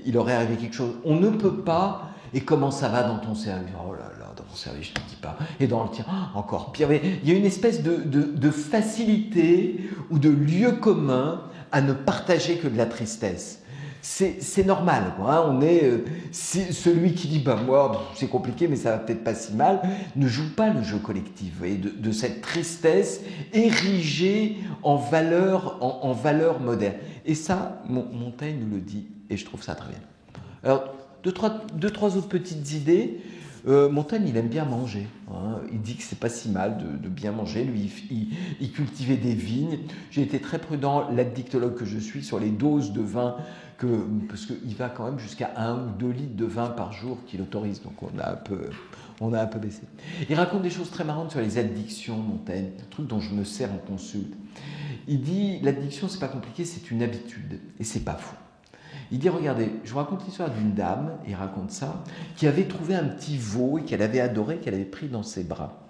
[SPEAKER 2] il aurait arrivé quelque chose. On ne peut pas, et comment ça va dans ton service? Oh là là, dans mon service, je ne te dis pas. Et dans le tien, encore pire. Il y a une espèce de facilité ou de lieu commun à ne partager que de la tristesse. C'est normal, quoi, hein. On est celui qui dit moi c'est compliqué mais ça va peut-être pas si mal, ne joue pas le jeu collectif, et de cette tristesse érigée en valeur moderne. Et ça, Montaigne nous le dit, et je trouve ça très bien. Alors deux, trois autres petites idées. Montaigne, il aime bien manger. Hein. Il dit que c'est pas si mal de bien manger. Lui, il cultivait des vignes. J'ai été très prudent, l'addictologue que je suis, sur les doses de vin, parce qu'il va quand même jusqu'à 1 ou 2 litres de vin par jour qu'il autorise. Donc on a un peu baissé. Il raconte des choses très marrantes sur les addictions, Montaigne, un truc dont je me sers en consulte. Il dit, l'addiction, c'est pas compliqué, c'est une habitude. Et c'est pas faux. Il dit, regardez, je vous raconte l'histoire d'une dame, il raconte ça, qui avait trouvé un petit veau et qu'elle avait adoré, qu'elle avait pris dans ses bras.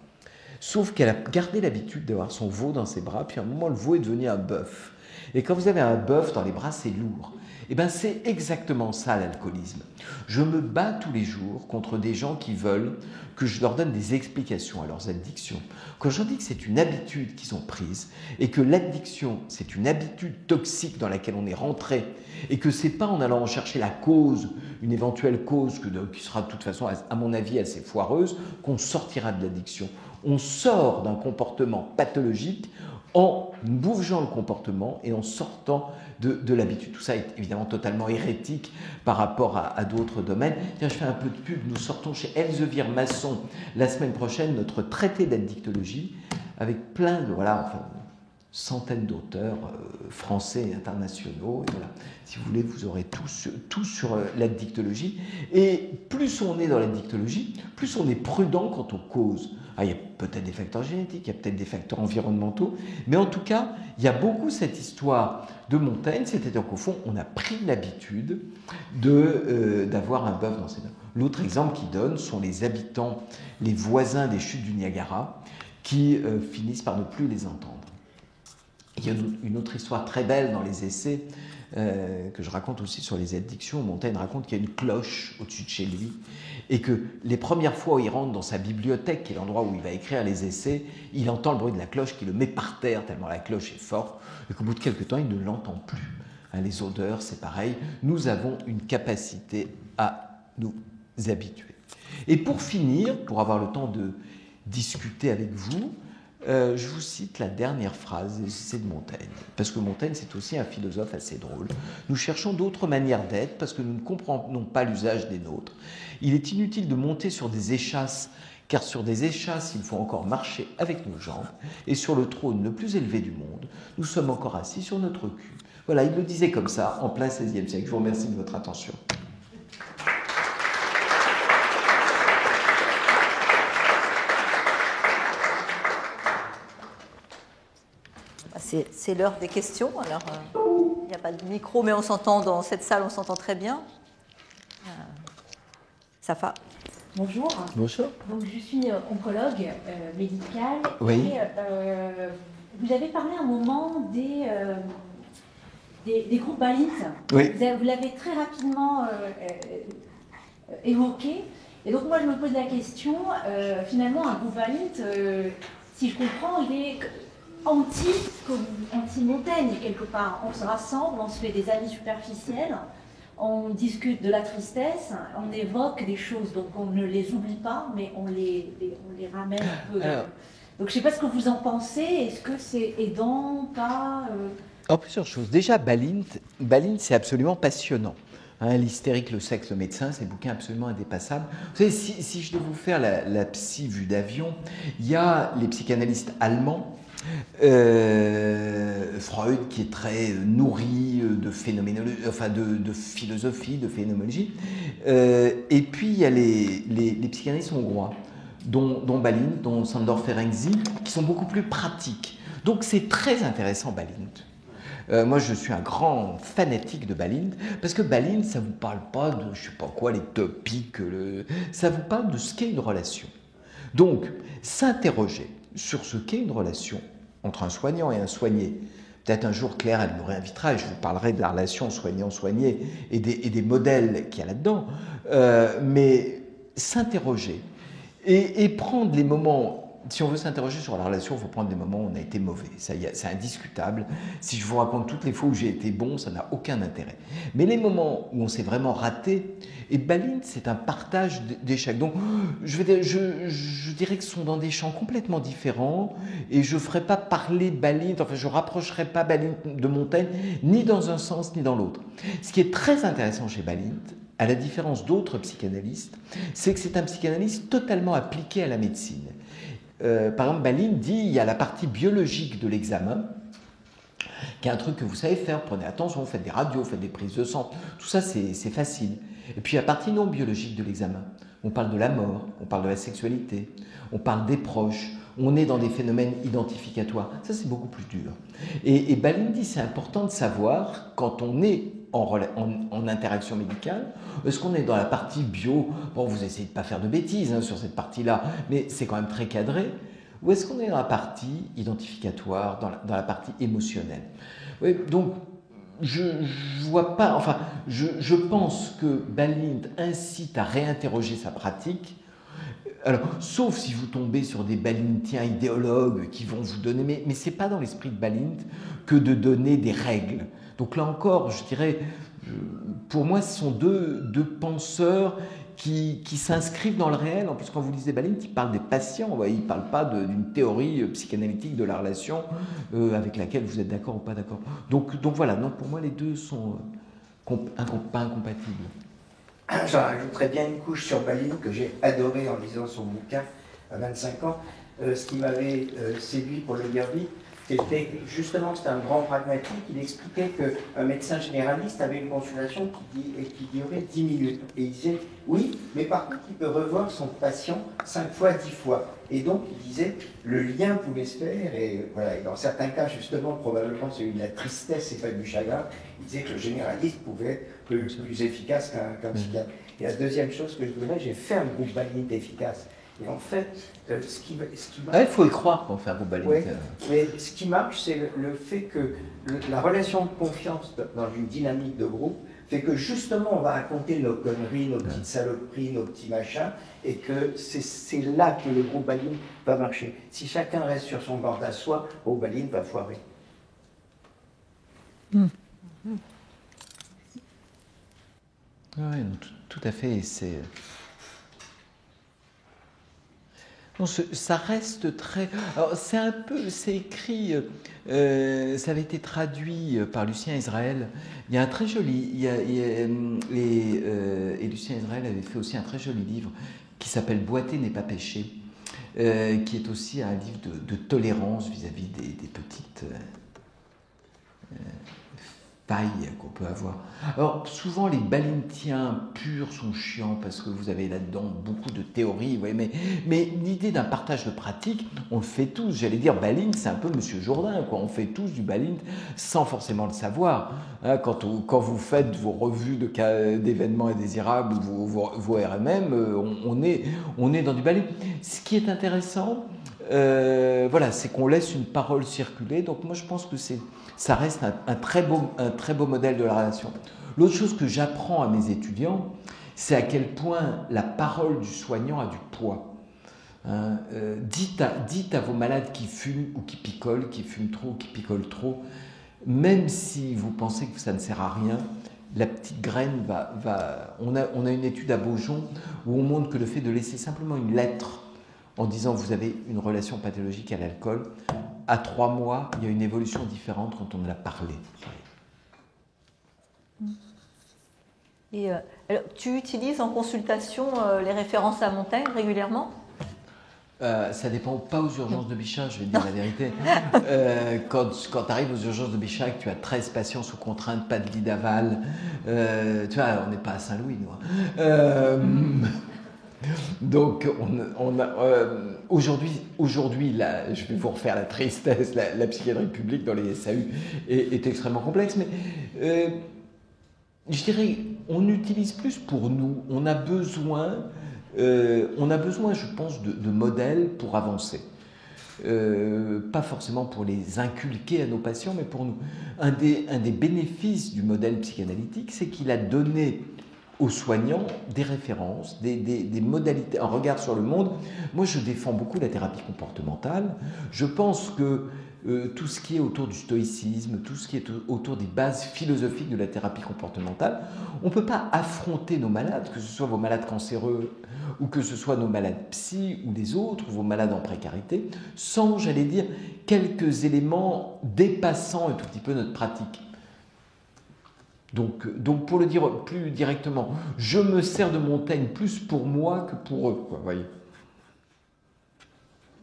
[SPEAKER 2] Sauf qu'elle a gardé l'habitude d'avoir son veau dans ses bras, puis à un moment, le veau est devenu un bœuf. Et quand vous avez un bœuf dans les bras, c'est lourd. Eh bien, c'est exactement ça, l'alcoolisme. Je me bats tous les jours contre des gens qui veulent que je leur donne des explications à leurs addictions. Quand je dis que c'est une habitude qu'ils ont prise et que l'addiction, c'est une habitude toxique dans laquelle on est rentré et que c'est pas en allant chercher la cause, une éventuelle cause qui sera de toute façon, à mon avis, assez foireuse, qu'on sortira de l'addiction. On sort d'un comportement pathologique en bougeant le comportement et en sortant de l'habitude. Tout ça est évidemment totalement hérétique par rapport à d'autres domaines. Tiens, je fais un peu de pub. Nous sortons chez Elsevier Masson la semaine prochaine notre traité d'addictologie avec plein de centaines d'auteurs français et internationaux. Et voilà. Si vous voulez, vous aurez tout sur l'addictologie. Et plus on est dans l'addictologie, plus on est prudent quant aux causes. Ah, il y a peut-être des facteurs génétiques, il y a peut-être des facteurs environnementaux, mais en tout cas, il y a beaucoup cette histoire de Montaigne, c'est-à-dire qu'au fond, on a pris l'habitude d'avoir un bœuf dans ses mains. L'autre exemple qu'il donne sont les habitants, les voisins des chutes du Niagara, qui finissent par ne plus les entendre. Il y a une autre histoire très belle dans les essais que je raconte aussi sur les addictions. Montaigne raconte qu'il y a une cloche au-dessus de chez lui et que les premières fois où il rentre dans sa bibliothèque, qui est l'endroit où il va écrire les essais, il entend le bruit de la cloche qui le met par terre tellement la cloche est forte et qu'au bout de quelques temps, il ne l'entend plus. Hein, les odeurs, c'est pareil. Nous avons une capacité à nous habituer. Et pour finir, pour avoir le temps de discuter avec vous, je vous cite la dernière phrase, c'est de Montaigne, parce que Montaigne c'est aussi un philosophe assez drôle. Nous cherchons d'autres manières d'être parce que nous ne comprenons pas l'usage des nôtres. Il est inutile de monter sur des échasses, car sur des échasses il faut encore marcher avec nos jambes, et sur le trône le plus élevé du monde, nous sommes encore assis sur notre cul. Voilà, il le disait comme ça en plein XVIe siècle. Je vous remercie de votre attention.
[SPEAKER 1] C'est l'heure des questions. Alors, il n'y a pas de micro, mais on s'entend dans cette salle, on s'entend très bien. Safa.
[SPEAKER 3] Bonjour.
[SPEAKER 2] Bonjour.
[SPEAKER 3] Donc, je suis oncologue médicale.
[SPEAKER 2] Oui.
[SPEAKER 3] Et vous avez parlé un moment des groupes Balint.
[SPEAKER 2] Oui.
[SPEAKER 3] Vous l'avez très rapidement évoqué. Et donc, moi, je me pose la question, finalement, un groupe Balint, si je comprends, il est anti-Montaigne, quelque part. On se rassemble, on se fait des amis superficiels, on discute de la tristesse, on évoque des choses, donc on ne les oublie pas, mais on les ramène un peu.
[SPEAKER 2] Alors,
[SPEAKER 3] donc je ne sais pas ce que vous en pensez, est-ce que c'est aidant, pas
[SPEAKER 2] Alors, plusieurs choses. Déjà, Balint c'est absolument passionnant. Hein, l'hystérique, le sexe, le médecin, c'est un bouquin absolument indépassable. Vous savez, si je dois vous faire la psy vue d'avion, il y a les psychanalystes allemands, Freud qui est très nourri de phénoménologie, enfin de philosophie, de phénoménologie, et puis il y a les psychanalystes hongrois, dont Balint, dont Sándor Ferenczi, qui sont beaucoup plus pratiques. Donc c'est très intéressant Balint. Moi, je suis un grand fanatique de Balint, parce que Balint, ça ne vous parle pas de, je ne sais pas quoi, les topiques, ça vous parle de ce qu'est une relation. Donc, s'interroger sur ce qu'est une relation entre un soignant et un soigné. Peut-être un jour, Claire, elle nous réinvitera et je vous parlerai de la relation soignant-soigné et des modèles qu'il y a là-dedans. Mais s'interroger et prendre les moments. Si on veut s'interroger sur la relation, il faut prendre des moments où on a été mauvais. Ça, c'est indiscutable. Si je vous raconte toutes les fois où j'ai été bon, ça n'a aucun intérêt. Mais les moments où on s'est vraiment raté, et Balint, c'est un partage d'échecs. Donc, je dirais que ce sont dans des champs complètement différents, et je ne ferai pas parler Balint, enfin, je ne rapprocherai pas Balint de Montaigne, ni dans un sens, ni dans l'autre. Ce qui est très intéressant chez Balint, à la différence d'autres psychanalystes, c'est que c'est un psychanalyste totalement appliqué à la médecine. Par exemple, Balint dit il y a la partie biologique de l'examen, qui est un truc que vous savez faire, prenez attention, faites des radios, faites des prises de sang, tout ça c'est facile. Et puis la partie non biologique de l'examen, on parle de la mort, on parle de la sexualité, on parle des proches, on est dans des phénomènes identificatoires, ça c'est beaucoup plus dur. Et Balint dit c'est important de savoir quand on est en interaction médicale, est-ce qu'on est dans la partie bio, bon vous essayez de ne pas faire de bêtises sur cette partie-là, mais c'est quand même très cadré, ou est-ce qu'on est dans la partie identificatoire, dans la partie émotionnelle? Oui, donc, je vois pas, enfin, je pense que Balint incite à réinterroger sa pratique. Alors, sauf si vous tombez sur des balintiens idéologues qui vont vous donner, mais ce n'est pas dans l'esprit de Balint que de donner des règles. Donc là encore, je dirais, pour moi, ce sont deux penseurs qui s'inscrivent dans le réel. En plus, quand vous lisez Balint, il parle des patients, il ne parle pas d'une théorie psychanalytique de la relation avec laquelle vous êtes d'accord ou pas d'accord. Donc voilà, non, pour moi, les deux sont pas incompatibles.
[SPEAKER 4] J'en rajouterais bien une couche sur Balint que j'ai adoré en lisant son bouquin à 25 ans. Ce qui m'avait séduit, pour le dire vite, c'était justement, c'était un grand pragmatique. Il expliquait qu'un médecin généraliste avait une consultation qui durait 10 minutes. Et il disait, oui, mais par contre, il peut revoir son patient 5 fois, 10 fois. Et donc, il disait, le lien pouvait se faire, et voilà, et dans certains cas, justement, probablement celui de la tristesse et pas du chagrin, il disait que le généraliste pouvait être plus efficace qu'un psychiatre. Et la deuxième chose que je voudrais, j'ai fait un groupe Balint efficace. Et en fait, ce qui marche...
[SPEAKER 2] Il faut y croire qu'on fait un groupe Balint.
[SPEAKER 4] Oui, mais ce qui marche, c'est le fait que la relation de confiance dans une dynamique de groupe fait que justement, on va raconter nos conneries, nos petites saloperies, nos petits machins, et que c'est là que le groupe Balint va marcher. Si chacun reste sur son bord à soi, le groupe Balint va foirer.
[SPEAKER 2] Oui, tout à fait. Ça reste très... Alors, c'est écrit, ça avait été traduit par Lucien Israël. Il y a un très joli... et Lucien Israël avait fait aussi un très joli livre qui s'appelle « Boiter n'est pas péché », qui est aussi un livre de tolérance vis-à-vis des petites... paille qu'on peut avoir. Alors, souvent, les balintiens purs sont chiants parce que vous avez là-dedans beaucoup de théories, mais l'idée d'un partage de pratique, on le fait tous. J'allais dire, Balint, c'est un peu Monsieur Jourdain, quoi. On fait tous du Balint sans forcément le savoir. Quand vous faites vos revues d'événements indésirables, vos RMM, on est dans du Balint. Ce qui est intéressant, c'est qu'on laisse une parole circuler. Donc moi, je pense que ça reste un très beau modèle de la relation. L'autre chose que j'apprends à mes étudiants, c'est à quel point la parole du soignant a du poids. Dites à vos malades qui fument ou qui fument trop ou qui picolent trop, même si vous pensez que ça ne sert à rien, la petite graine va... On a une étude à Beaujon où on montre que le fait de laisser simplement une lettre en disant vous avez une relation pathologique à l'alcool, à 3 mois, il y a une évolution différente quand on en a parlé.
[SPEAKER 1] Et alors, tu utilises en consultation les références à Montaigne régulièrement ?
[SPEAKER 2] Ça dépend pas aux urgences de Bichat, je vais te dire la vérité. Quand tu arrives aux urgences de Bichat, que tu as 13 patients sous contrainte, pas de lit d'aval, tu vois, on n'est pas à Saint-Louis, nous. Donc, aujourd'hui, là, je vais vous refaire la tristesse, la psychiatrie publique dans les SAU est extrêmement complexe, mais je dirais, on utilise plus pour nous. On a besoin, je pense, de modèles pour avancer. Pas forcément pour les inculquer à nos patients, mais pour nous. Un des bénéfices du modèle psychanalytique, c'est qu'il a donné aux soignants des références, des modalités, un regard sur le monde. Moi, je défends beaucoup la thérapie comportementale. Je pense que tout ce qui est autour du stoïcisme, tout ce qui est autour des bases philosophiques de la thérapie comportementale, on ne peut pas affronter nos malades, que ce soit vos malades cancéreux ou que ce soit nos malades psy ou les autres, vos malades en précarité, sans, j'allais dire, quelques éléments dépassant un tout petit peu notre pratique. Donc, pour le dire plus directement, je me sers de Montaigne plus pour moi que pour eux, quoi, voyez.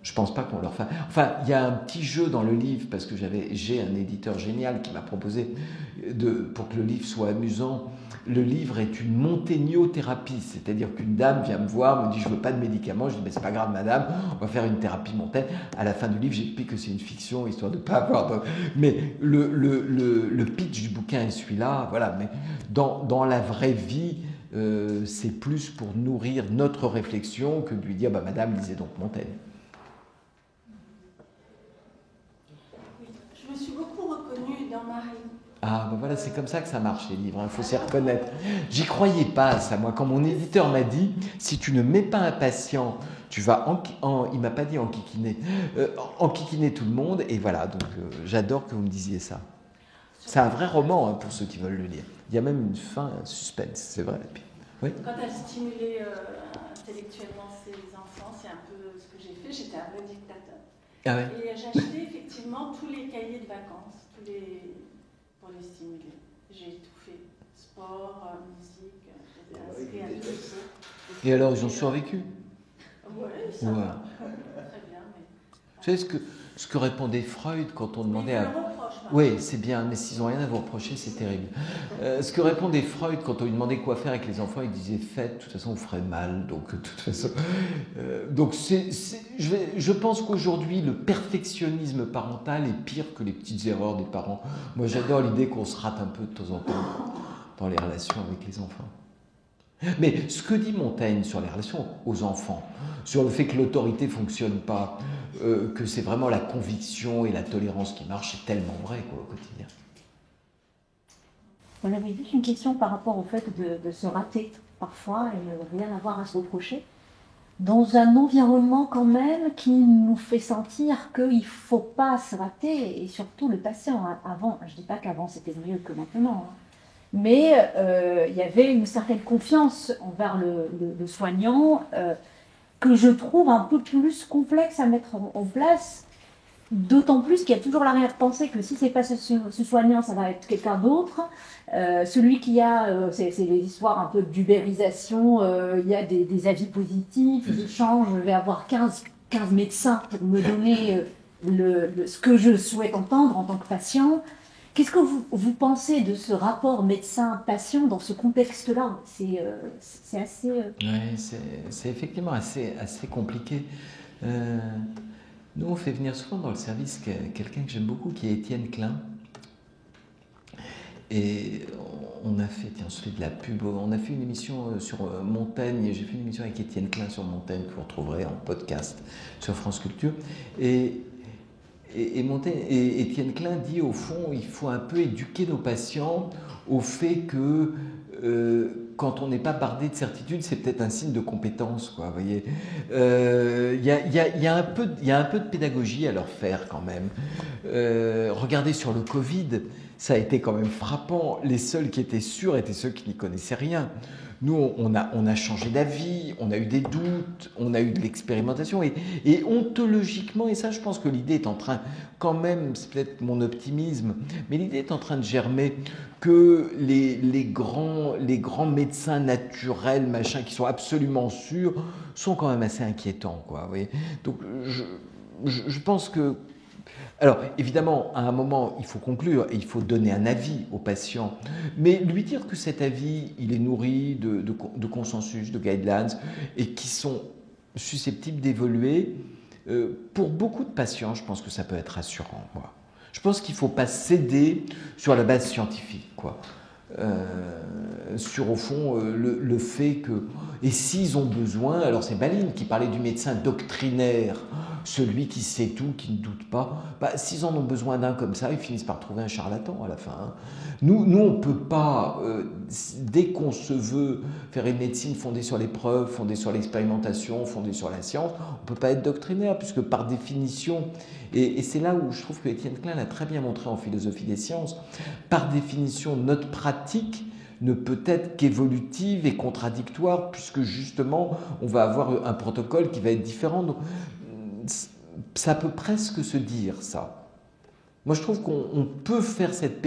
[SPEAKER 2] Je pense pas qu'on leur fasse... Enfin, il y a un petit jeu dans le livre, parce que j'ai un éditeur génial qui m'a proposé, pour que le livre soit amusant, le livre est une montaignothérapie, c'est-à-dire qu'une dame vient me voir, me dit « je veux pas de médicaments », je dis « mais c'est pas grave madame, on va faire une thérapie Montaigne ». À la fin du livre, j'explique que c'est une fiction, histoire de pas avoir... Mais le pitch du bouquin est celui-là, voilà, mais dans la vraie vie, c'est plus pour nourrir notre réflexion que de lui dire bah, « madame, lisez donc Montaigne ».
[SPEAKER 5] Je me suis beaucoup reconnue dans Marie.
[SPEAKER 2] Ah, ben voilà, c'est comme ça que ça marche les livres, il faut s'y reconnaître. J'y croyais pas, ça, moi, quand mon éditeur m'a dit, si tu ne mets pas un patient, tu vas, il m'a pas dit enquiquiner tout le monde, et voilà, donc j'adore que vous me disiez ça. C'est un vrai roman, hein, pour ceux qui veulent le lire. Il y a même une fin suspense, c'est vrai. Puis, oui.
[SPEAKER 5] Quand elle stimulait intellectuellement ses enfants, c'est un peu ce que j'ai fait, j'étais un peu dictateur.
[SPEAKER 2] Ah ouais.
[SPEAKER 5] Et j'achetais effectivement tous les cahiers de vacances, pour les stimuler. J'ai tout fait, sport, musique, j'étais inscrit à tout.
[SPEAKER 2] Et alors, ils ont survécu?
[SPEAKER 5] Oui, ça
[SPEAKER 2] ouais.
[SPEAKER 5] va. Très bien. Mais...
[SPEAKER 2] Vous savez ce que répondait Freud quand on demandait à...
[SPEAKER 5] reproche,
[SPEAKER 2] oui, c'est bien, mais s'ils n'ont rien à vous reprocher, c'est terrible. Ce que répondait Freud quand on lui demandait quoi faire avec les enfants, il disait « faites, de toute façon, vous ferez mal. » Donc, de toute façon... donc, je pense qu'aujourd'hui, le perfectionnisme parental est pire que les petites erreurs des parents. Moi, j'adore l'idée qu'on se rate un peu de temps en temps dans les relations avec les enfants. Mais ce que dit Montaigne sur les relations aux enfants, sur le fait que l'autorité ne fonctionne pas, que c'est vraiment la conviction et la tolérance qui marchent, c'est tellement vrai quoi, au quotidien.
[SPEAKER 3] On avait juste une question par rapport au fait de se rater parfois et rien avoir à se reprocher. Dans un environnement quand même qui nous fait sentir qu'il ne faut pas se rater, et surtout le patient. Avant, je ne dis pas qu'avant c'était mieux que maintenant, hein. Mais il y avait une certaine confiance envers le soignant que je trouve un peu plus complexe à mettre en place, d'autant plus qu'il y a toujours l'arrière-pensée que si ce n'est pas ce soignant, ça va être quelqu'un d'autre. Celui qui a, c'est les histoires un peu d'ubérisation, il y a des avis positifs, des échanges, je vais avoir 15 médecins pour me donner ce que je souhaite entendre en tant que patient. Qu'est-ce que vous pensez de ce rapport médecin-patient dans ce contexte-là? C'est assez...
[SPEAKER 2] Oui, c'est effectivement assez compliqué. Nous, on fait venir souvent dans le service quelqu'un que j'aime beaucoup, qui est Étienne Klein. Et on se fait de la pub. On a fait une émission sur Montaigne. J'ai fait une émission avec Étienne Klein sur Montaigne, que vous retrouverez en podcast sur France Culture. Et Étienne Klein dit, au fond, il faut un peu éduquer nos patients au fait que quand on n'est pas bardé de certitude, c'est peut-être un signe de compétence, quoi, vous voyez. Il y a un peu de pédagogie à leur faire quand même. Regardez sur le Covid, ça a été quand même frappant. Les seuls qui étaient sûrs étaient ceux qui n'y connaissaient rien. Nous, on a changé d'avis, on a eu des doutes, on a eu de l'expérimentation et ontologiquement, et ça je pense que l'idée est en train, quand même, c'est peut-être mon optimisme, mais l'idée est en train de germer que les grands médecins naturels, machin, qui sont absolument sûrs, sont quand même assez inquiétants, quoi, vous voyez. Donc je pense que... Alors, évidemment, à un moment, il faut conclure et il faut donner un avis au patient. Mais lui dire que cet avis, il est nourri de consensus, de guidelines, et qui sont susceptibles d'évoluer, pour beaucoup de patients, je pense que ça peut être rassurant, quoi. Je pense qu'il ne faut pas céder sur la base scientifique, quoi. Sur au fond le fait que, et s'ils ont besoin, alors c'est Baline qui parlait du médecin doctrinaire, celui qui sait tout, qui ne doute pas, s'ils en ont besoin d'un comme ça, ils finissent par trouver un charlatan à la fin, hein. Nous on ne peut pas, dès qu'on se veut faire une médecine fondée sur les preuves, fondée sur l'expérimentation, fondée sur la science, on ne peut pas être doctrinaire, puisque par définition, et c'est là où je trouve que Étienne Klein l'a très bien montré en philosophie des sciences, par définition, notre pratique ne peut être qu'évolutive et contradictoire, puisque justement, on va avoir un protocole qui va être différent. Donc, ça peut presque se dire, ça. Moi, je trouve qu'on peut faire cette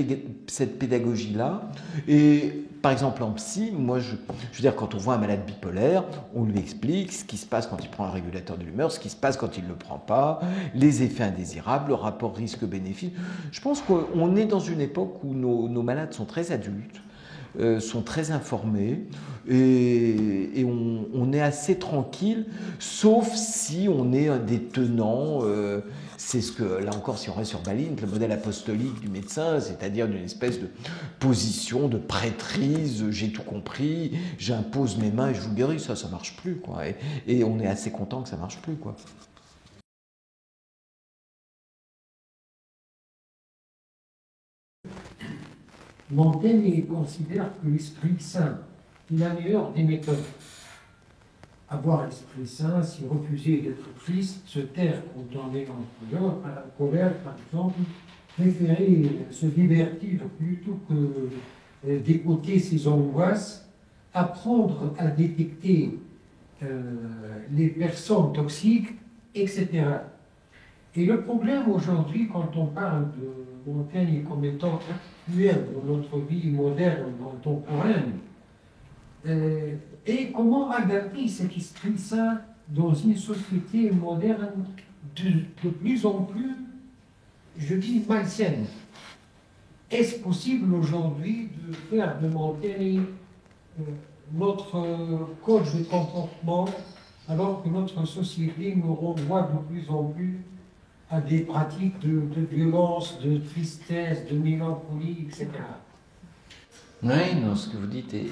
[SPEAKER 2] pédagogie-là. Et par exemple, en psy, moi, je veux dire, quand on voit un malade bipolaire, on lui explique ce qui se passe quand il prend un régulateur de l'humeur, ce qui se passe quand il ne le prend pas, les effets indésirables, le rapport risque-bénéfice. Je pense qu'on est dans une époque où nos malades sont très adultes, sont très informés, et on est assez tranquille, sauf si on est des tenants. C'est ce que, là encore, si on reste sur Balint, le modèle apostolique du médecin, c'est-à-dire d'une espèce de position de prêtrise, j'ai tout compris, j'impose mes mains et je vous guéris, ça marche plus, quoi. Et on est assez content que ça marche plus, quoi.
[SPEAKER 6] Montaigne considère que l'Esprit Saint est la meilleure des méthodes. Avoir l'Esprit Saint, c'est refuser d'être triste, se taire quand on est en colère, par exemple, préférer se divertir plutôt que d'écouter ses angoisses, apprendre à détecter les personnes toxiques, etc. Et le problème aujourd'hui, quand on parle de Montaigne comme étant actuel dans notre vie moderne, contemporaine, et comment adapter cet esprit saint dans une société moderne de plus en plus, je dis, malsaine. Est-ce possible aujourd'hui de faire de Montaigne notre coach de comportement alors que notre société nous renvoie de plus en plus à des pratiques de violence, de tristesse, de mélancolie, etc.
[SPEAKER 2] Oui, non, ce que vous dites est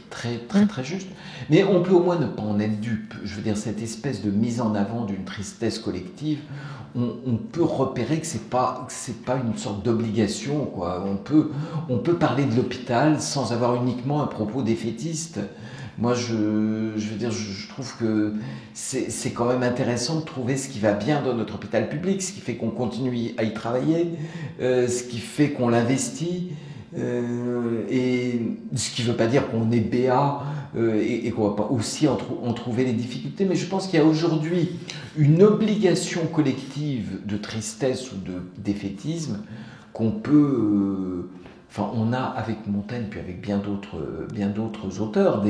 [SPEAKER 2] très, très, très juste. Mais on peut au moins ne pas en être dupe. Je veux dire, cette espèce de mise en avant d'une tristesse collective, on peut repérer que c'est pas une sorte d'obligation, quoi. On peut parler de l'hôpital sans avoir uniquement un propos défaitiste. Moi, je veux dire, je trouve que c'est quand même intéressant de trouver ce qui va bien dans notre hôpital public, ce qui fait qu'on continue à y travailler, ce qui fait qu'on l'investit. Et ce qui ne veut pas dire qu'on est béat et qu'on ne va pas aussi en trouver les difficultés, mais je pense qu'il y a aujourd'hui une obligation collective de tristesse ou de défaitisme qu'on peut... Enfin, on a avec Montaigne, puis avec bien d'autres auteurs,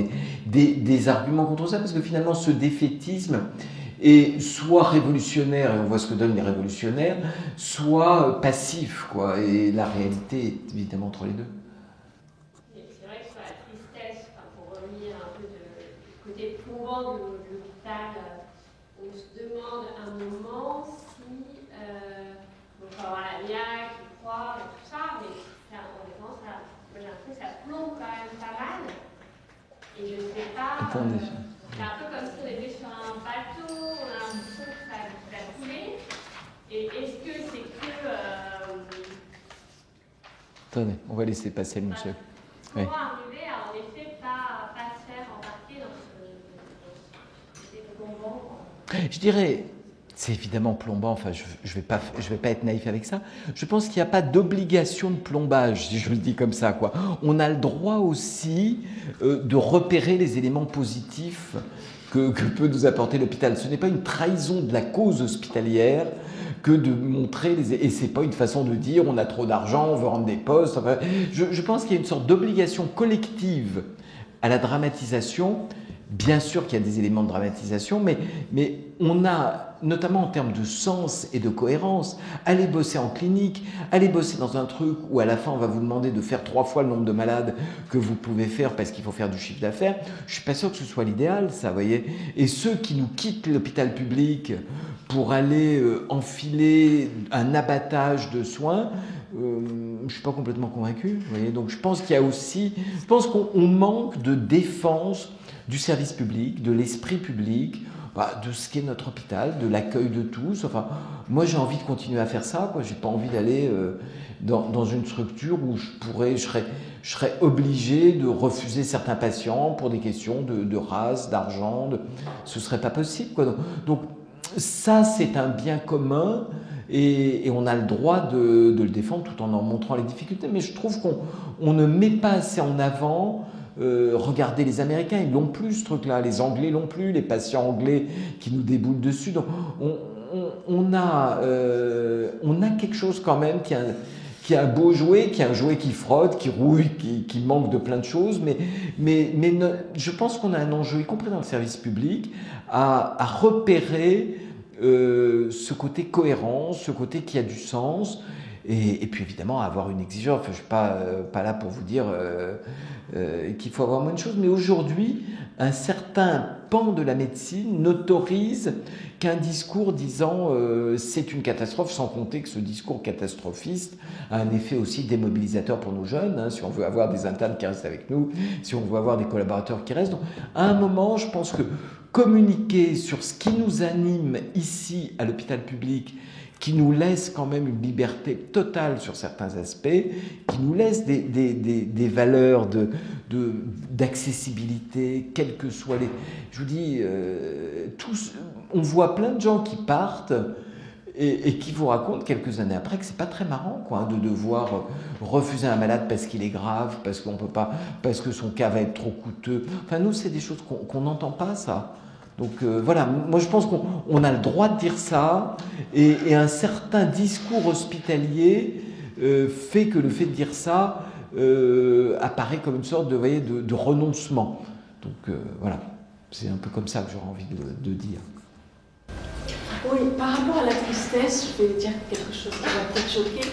[SPEAKER 2] des arguments contre ça, parce que finalement, ce défaitisme est soit révolutionnaire, et on voit ce que donnent les révolutionnaires, soit passif, quoi. Et la réalité est évidemment entre les deux.
[SPEAKER 7] C'est vrai que sur la tristesse, pour revenir un peu du côté plombant de l'hôpital, on se demande un moment si on peut avoir la niaque, le froid, et tout ça, mais moi j'ai l'impression que ça plombe quand même pas mal. Et je ne sais pas. C'est un peu comme si on était sur un bateau, on a l'impression que ça va couler. Et est-ce que c'est que.
[SPEAKER 2] Attendez, on va laisser passer le monsieur.
[SPEAKER 7] Comment arriver à en effet pas se faire embarquer dans ce plombant?
[SPEAKER 2] Je dirais. C'est évidemment plombant, enfin je vais pas être naïf avec ça. Je pense qu'il n'y a pas d'obligation de plombage, si je le dis comme ça, quoi. On a le droit aussi de repérer les éléments positifs que peut nous apporter l'hôpital. Ce n'est pas une trahison de la cause hospitalière que de montrer et c'est pas une façon de dire on a trop d'argent, on veut rendre des postes. Enfin, je pense qu'il y a une sorte d'obligation collective à la dramatisation. Bien sûr qu'il y a des éléments de dramatisation, mais on a, notamment en termes de sens et de cohérence, aller bosser en clinique, aller bosser dans un truc où à la fin on va vous demander de faire 3 fois le nombre de malades que vous pouvez faire parce qu'il faut faire du chiffre d'affaires. Je suis pas sûr que ce soit l'idéal, ça, vous voyez. Et ceux qui nous quittent l'hôpital public pour aller enfiler un abattage de soins, je suis pas complètement convaincu, vous voyez. Donc je pense qu'il y a aussi, je pense qu'on manque de défense du service public, de l'esprit public, de ce qu'est notre hôpital, de l'accueil de tous. Enfin, moi, j'ai envie de continuer à faire ça, quoi. J'ai pas envie d'aller dans une structure où je serais obligé de refuser certains patients pour des questions de race, d'argent. Ce serait pas possible, quoi. Donc ça, c'est un bien commun et on a le droit de le défendre tout en montrant les difficultés. Mais je trouve qu'on ne met pas assez en avant. Regardez les Américains, ils l'ont plus ce truc-là, les Anglais l'ont plus, les patients anglais qui nous déboulent dessus. Donc on a quelque chose quand même qui est un beau jouet, qui est un jouet qui frotte, qui rouille, qui manque de plein de choses, mais je pense qu'on a un enjeu, y compris dans le service public, à repérer ce côté cohérent, ce côté qui a du sens, et puis évidemment avoir une exigence. Enfin, je ne suis pas là pour vous dire qu'il faut avoir moins de choses, mais aujourd'hui, un certain pan de la médecine n'autorise qu'un discours disant c'est une catastrophe, sans compter que ce discours catastrophiste a un effet aussi démobilisateur pour nos jeunes, hein, si on veut avoir des internes qui restent avec nous, si on veut avoir des collaborateurs qui restent. Donc, à un moment, je pense que communiquer sur ce qui nous anime ici à l'hôpital public, qui nous laisse quand même une liberté totale sur certains aspects, qui nous laisse des valeurs d'accessibilité, quels que soient les... Je vous dis, on voit plein de gens qui partent et qui vous racontent quelques années après que c'est pas très marrant, quoi, hein, de devoir refuser un malade parce qu'il est grave, parce qu'on peut pas, parce que son cas va être trop coûteux. Enfin, nous, c'est des choses qu'on n'entend pas, ça. Donc voilà, moi je pense qu'on a le droit de dire ça, et un certain discours hospitalier fait que le fait de dire ça apparaît comme une sorte de renoncement. Donc voilà, c'est un peu comme ça que j'aurais envie de dire.
[SPEAKER 5] Oui, par rapport à la tristesse, je vais dire quelque chose qui va peut-être choquer.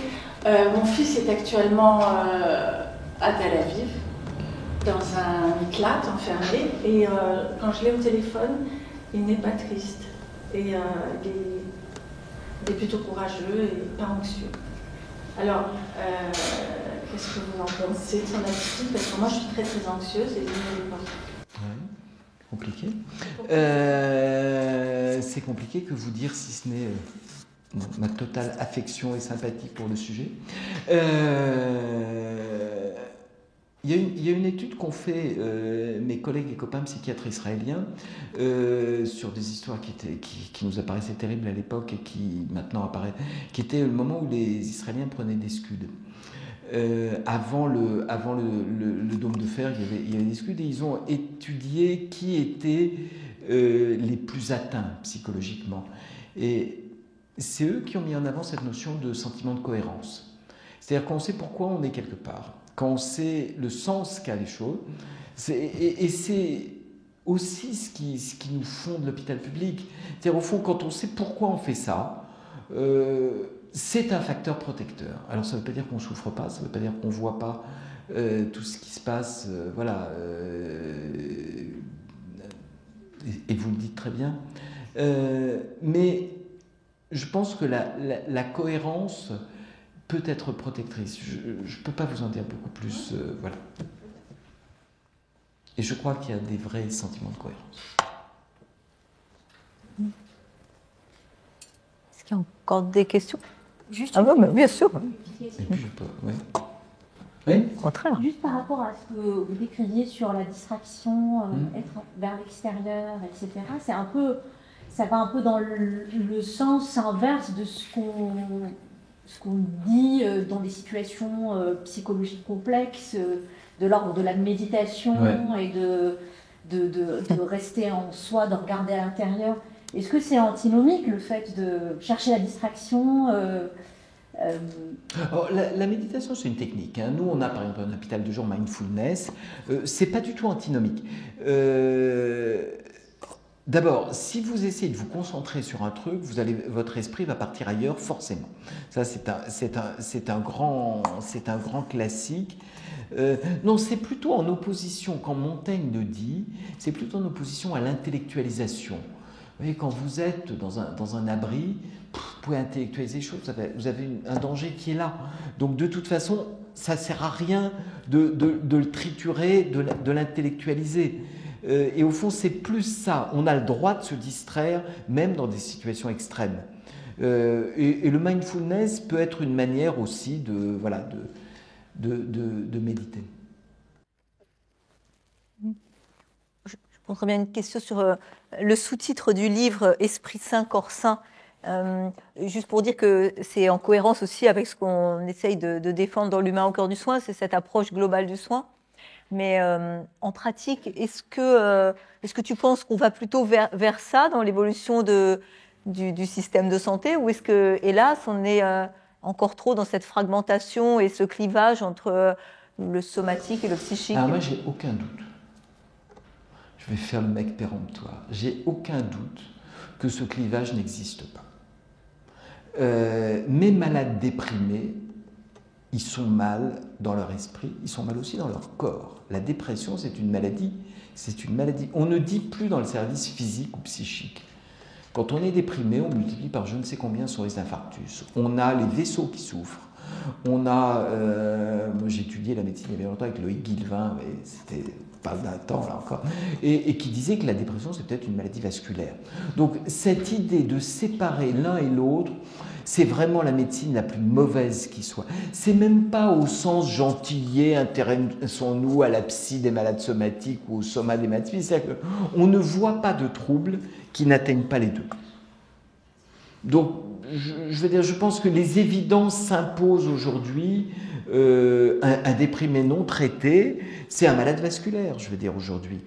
[SPEAKER 5] Mon fils est actuellement à Tel Aviv, dans un miklat enfermé, et quand je l'ai au téléphone, il n'est pas triste. Et il est plutôt courageux et pas anxieux. Alors, qu'est-ce que vous en pensez de son attitude? Parce que moi, je suis très très anxieuse et il ne l'est pas.
[SPEAKER 2] Compliqué. C'est compliqué que vous dire, si ce n'est ma totale affection et sympathie pour le sujet. Il y a une étude qu'ont fait mes collègues et copains psychiatres israéliens sur des histoires qui nous apparaissaient terribles à l'époque et qui maintenant apparaissent, qui était le moment où les Israéliens prenaient des scuds. Avant le dôme de fer, il y avait des scuds, et ils ont étudié qui étaient les plus atteints psychologiquement. Et c'est eux qui ont mis en avant cette notion de sentiment de cohérence. C'est-à-dire qu'on sait pourquoi on est quelque part, quand on sait le sens qu'a les choses. Et c'est aussi ce qui nous fonde l'hôpital public. C'est-à-dire, au fond, quand on sait pourquoi on fait ça, c'est un facteur protecteur. Alors, ça ne veut pas dire qu'on ne souffre pas, ça ne veut pas dire qu'on ne voit pas tout ce qui se passe, voilà. Et vous le dites très bien. Mais je pense que la cohérence peut être protectrice. Je ne peux pas vous en dire beaucoup plus. Voilà. Et je crois qu'il y a des vrais sentiments de cohérence.
[SPEAKER 1] Est-ce qu'il y a encore des questions?
[SPEAKER 3] Juste
[SPEAKER 1] Ah oui, bien sûr.
[SPEAKER 2] Et puis je peux, oui. Oui.
[SPEAKER 1] Au contraire.
[SPEAKER 3] Juste par rapport à ce que vous décriviez sur la distraction, être vers l'extérieur, etc. C'est un peu, ça va un peu dans le sens inverse de ce qu'on dit dans des situations psychologiques complexes, de l'ordre de la méditation et de rester en soi, de regarder à l'intérieur. Est-ce que c'est antinomique, le fait de chercher la distraction
[SPEAKER 2] Alors, la méditation, c'est une technique. Hein. Nous, on a par exemple un hôpital de jour mindfulness. C'est pas du tout antinomique. D'abord, si vous essayez de vous concentrer sur un truc, votre esprit va partir ailleurs forcément. Ça, c'est un grand classique. Non, c'est plutôt en opposition, quand Montaigne le dit, c'est plutôt en opposition à l'intellectualisation. Vous voyez, quand vous êtes dans un abri, vous pouvez intellectualiser les choses, vous avez un danger qui est là. Donc de toute façon, ça ne sert à rien de le triturer, de l'intellectualiser. Et au fond, c'est plus ça. On a le droit de se distraire, même dans des situations extrêmes. Et le mindfulness peut être une manière aussi de méditer.
[SPEAKER 1] Je poserais bien une question sur le sous-titre du livre « Esprit saint, corps saint ». Juste pour dire que c'est en cohérence aussi avec ce qu'on essaye de défendre dans l'humain au cœur du soin, c'est cette approche globale du soin. Mais en pratique, est-ce que tu penses qu'on va plutôt vers ça dans l'évolution de du système de santé, ou est-ce que, hélas, on est encore trop dans cette fragmentation et ce clivage entre le somatique et le psychique?
[SPEAKER 2] Alors moi, j'ai aucun doute. Je vais faire le mec péremptoire. J'ai aucun doute que ce clivage n'existe pas. Mes malades déprimés, ils sont mal dans leur esprit, ils sont mal aussi dans leur corps. La dépression, c'est une maladie. On ne dit plus dans le service physique ou psychique. Quand on est déprimé, on multiplie par je ne sais combien son risque d'infarctus. On a les vaisseaux qui souffrent. On a, moi j'ai étudié la médecine il y avait longtemps avec Loïc Guilvin, mais c'était pas d'un temps là encore, et qui disait que la dépression c'est peut-être une maladie vasculaire. Donc cette idée de séparer l'un et l'autre, c'est vraiment la médecine la plus mauvaise qui soit. C'est même pas au sens gentillet, intéressons-nous à la psy des malades somatiques ou au soma des malades physiques. C'est-à-dire qu'on ne voit pas de troubles qui n'atteignent pas les deux. Donc, je veux dire, je pense que les évidences s'imposent aujourd'hui. Un déprimé non traité, c'est un malade vasculaire, je veux dire, aujourd'hui.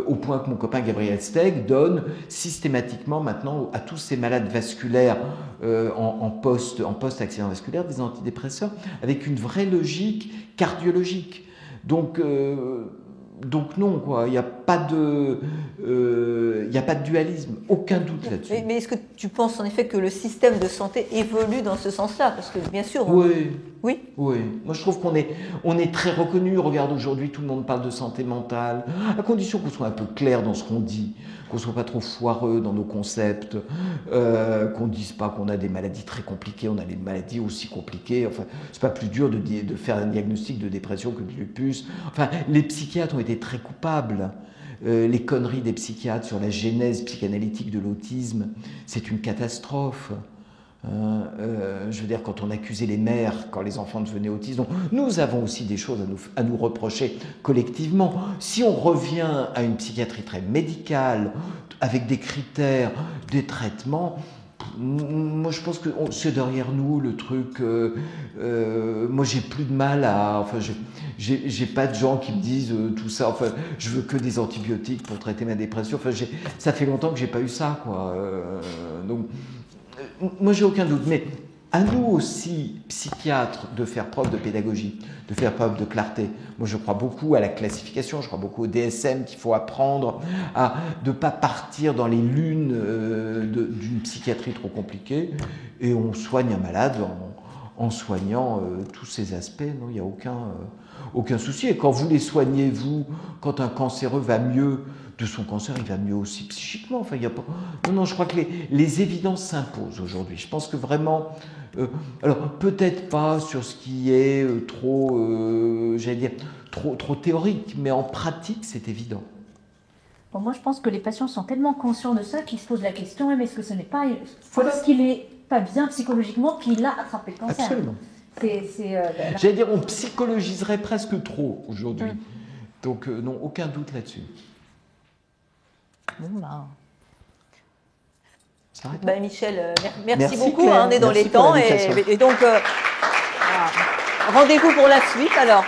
[SPEAKER 2] Au point que mon copain Gabriel Steg donne systématiquement maintenant à tous ces malades vasculaires en post-accident vasculaire des antidépresseurs avec une vraie logique cardiologique. Donc non, quoi. Il n'y a pas de dualisme, aucun doute là-dessus.
[SPEAKER 1] Mais est-ce que tu penses en effet que le système de santé évolue dans ce sens-là? Parce que bien sûr...
[SPEAKER 2] Oui. Moi, je trouve qu'on est très reconnu. Regarde, aujourd'hui, tout le monde parle de santé mentale, à condition qu'on soit un peu clair dans ce qu'on dit, qu'on ne soit pas trop foireux dans nos concepts, qu'on ne dise pas qu'on a des maladies très compliquées, on a des maladies aussi compliquées. Enfin, c'est pas plus dur de faire un diagnostic de dépression que de lupus. Enfin, les psychiatres ont été très coupables. Les conneries des psychiatres sur la genèse psychanalytique de l'autisme, c'est une catastrophe. Je veux dire, quand on accusait les mères, quand les enfants devenaient autistes, donc nous avons aussi des choses à nous reprocher collectivement. Si on revient à une psychiatrie très médicale, avec des critères, des traitements, moi je pense que c'est derrière nous le truc. Moi j'ai plus de mal à. Enfin, j'ai pas de gens qui me disent tout ça. Enfin, je veux que des antibiotiques pour traiter ma dépression. Enfin, ça fait longtemps que j'ai pas eu ça, quoi. Donc. Moi, j'ai aucun doute, mais à nous aussi, psychiatres, de faire preuve de pédagogie, de faire preuve de clarté. Moi, je crois beaucoup à la classification, je crois beaucoup au DSM, qu'il faut apprendre à ne pas partir dans les lunes d'une psychiatrie trop compliquée, et on soigne un malade en soignant tous ces aspects. Non, il n'y a aucun souci. Et quand vous les soignez, vous, quand un cancéreux va mieux de son cancer, il va mieux aussi psychiquement. Enfin, il y a pas... Non, je crois que les évidences s'imposent aujourd'hui. Je pense que vraiment, alors peut-être pas sur ce qui est trop théorique, mais en pratique, c'est évident.
[SPEAKER 3] Bon, moi, je pense que les patients sont tellement conscients de ça qu'ils se posent la question, mais est-ce que ce n'est pas parce qu'il n'est pas bien psychologiquement qu'il a attrapé le cancer?
[SPEAKER 2] Absolument. J'allais dire, on psychologiserait presque trop aujourd'hui. Donc, non, aucun doute là-dessus.
[SPEAKER 1] Bon,
[SPEAKER 2] Ça arrête.
[SPEAKER 1] Michel, merci beaucoup.
[SPEAKER 2] Claire.
[SPEAKER 1] On est dans
[SPEAKER 2] Merci
[SPEAKER 1] les temps
[SPEAKER 2] pour l'invitation.
[SPEAKER 1] et donc rendez-vous pour la suite alors.